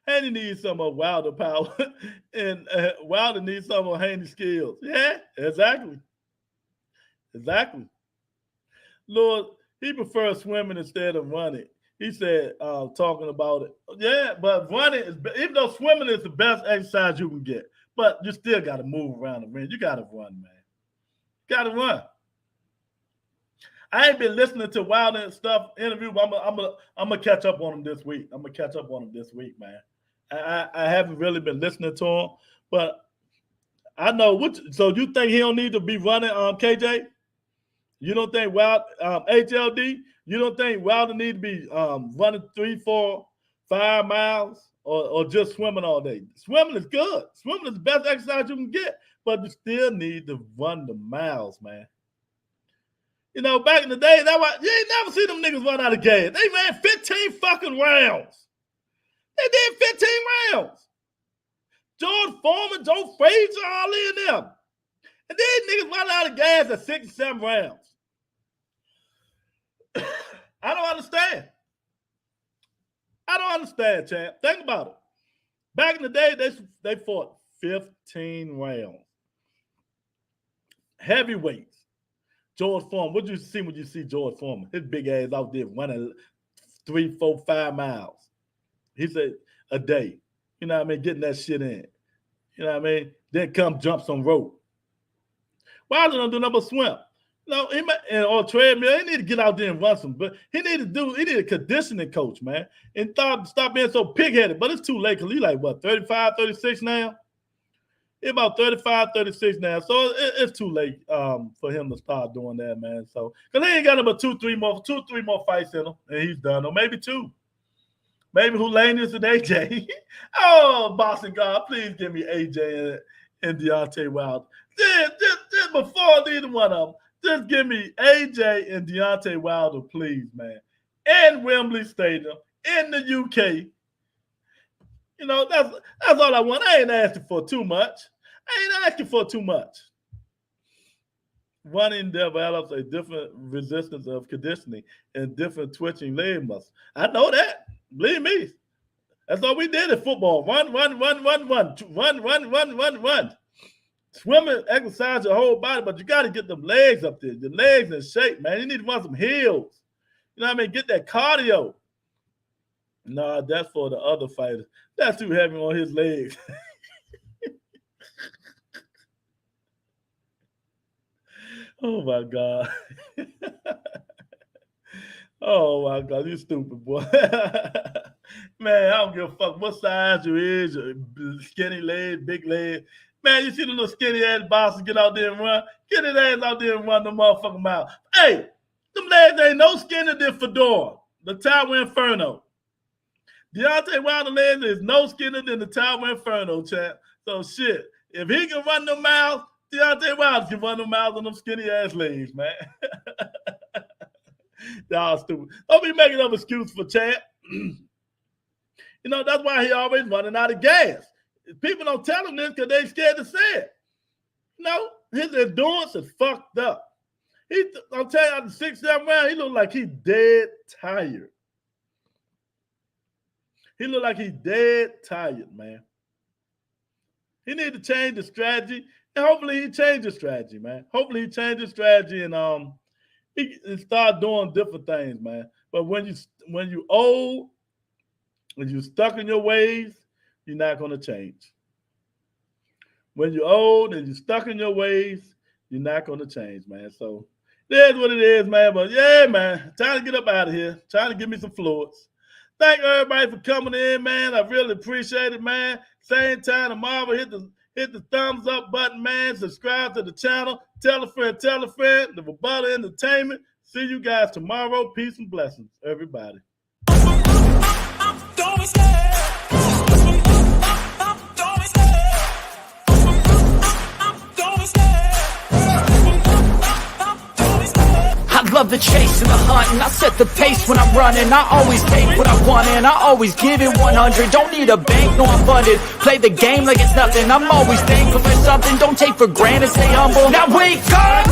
Haney needs some of Wilder power, and Wilder needs some of Haney's skills. Yeah, exactly. Exactly. Lord, he prefers swimming instead of running. He said, talking about it. Yeah, but running is, even though swimming is the best exercise you can get, but you still got to move around the ring. You got to run, man. You got to run. I ain't been listening to Wilder and stuff interview, but I'm gonna catch up on him this week. I'm gonna catch up on him this week, man. I haven't really been listening to him, but I know so you think he don't need to be running, KJ? You don't think HLD? You don't think Wilder need to be running 3, 4, 5 miles or just swimming all day? Swimming is good. Swimming is the best exercise you can get, but you still need to run the miles, man. You know, back in the day, that's why you ain't never see them niggas run out of gas. They ran 15 fucking rounds. They did 15 rounds. George Foreman, Joe Frazier, all in them. And these niggas run out of gas at 6 or 7 rounds. I don't understand. I don't understand, champ. Think about it. Back in the day, they fought 15 rounds. Heavyweights. George Foreman. What you see when you see George Foreman? His big ass out there running 3, 4, 5 miles. He said a day. You know what I mean? Getting that shit in. You know what I mean? Then come jump some rope. Wilder don't do nothing but swim. No, or treadmill. He need to get out there and run some. But he need a conditioning coach, man. And stop being so pig-headed. But it's too late because he's like, what, 35, 36 now? He's about 35, 36 now. So it's too late for him to start doing that, man. So, because he ain't got about 2, 3 more fights in him. And he's done. Or maybe 2. Maybe Hulanius and AJ. Oh, Boston God, please give me AJ and Deontay Wilder. Just before either one of them, just give me AJ and Deontay Wilder, please, man. In Wembley Stadium, in the UK. You know, that's all I want. I ain't asking for too much. Running develops a different resistance of conditioning and different twitching leg muscles. I know that. Believe me. That's all we did in football. Run. Swimming, exercise your whole body, but you got to get them legs up there. Your legs in shape, man. You need to run some hills. You know what I mean? Get that cardio. Nah, that's for the other fighters. That's too heavy on his legs. Oh, my God. Oh, my God. You stupid, boy. Man, I don't give a fuck what size you is, skinny leg, big leg. Man, you see the little skinny ass bosses get out there and run? Get his ass out there and run the motherfucking mile. Hey, them legs ain't no skinnier than Fedora, the Tower Inferno. Deontay Wilder legs is no skinnier than the Tower Inferno, champ. So shit, if he can run them miles, Deontay Wilder can run them miles on them skinny ass legs, man. Y'all stupid. Don't be making up excuses for champ. You know, that's why he always running out of gas. People don't tell him this because they scared to say it. You know, his endurance is fucked up. I'm telling you, after 6, 7 rounds, he look like he's dead tired. He look like he's dead tired, man. He need to change the strategy, and hopefully he change the strategy, man. Hopefully he change the strategy and he start doing different things, man. But when you old, when you stuck in your ways, you're not gonna change. When you're old and you're stuck in your ways, you're not gonna change, man. So it is what it is, man. But yeah, man, time to get up out of here. Trying to give me some fluids. Thank everybody for coming in, man. I really appreciate it, man. Same time tomorrow, hit the thumbs up button, man. Subscribe to the channel. Tell a friend, the Rebuttal Entertainment. See you guys tomorrow. Peace and blessings, everybody. I love the chase and the hunt, and I set the pace when I'm running. I always take what I want and I always give it 100. Don't need a bank, no I'm funded. Play the game like it's nothing. I'm always thankful for something. Don't take for granted, stay humble. Now wake up!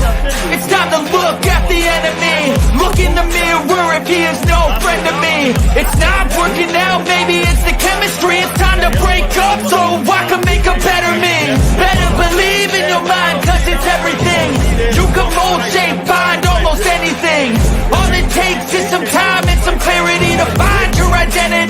It's time to look at the enemy. Look in the mirror.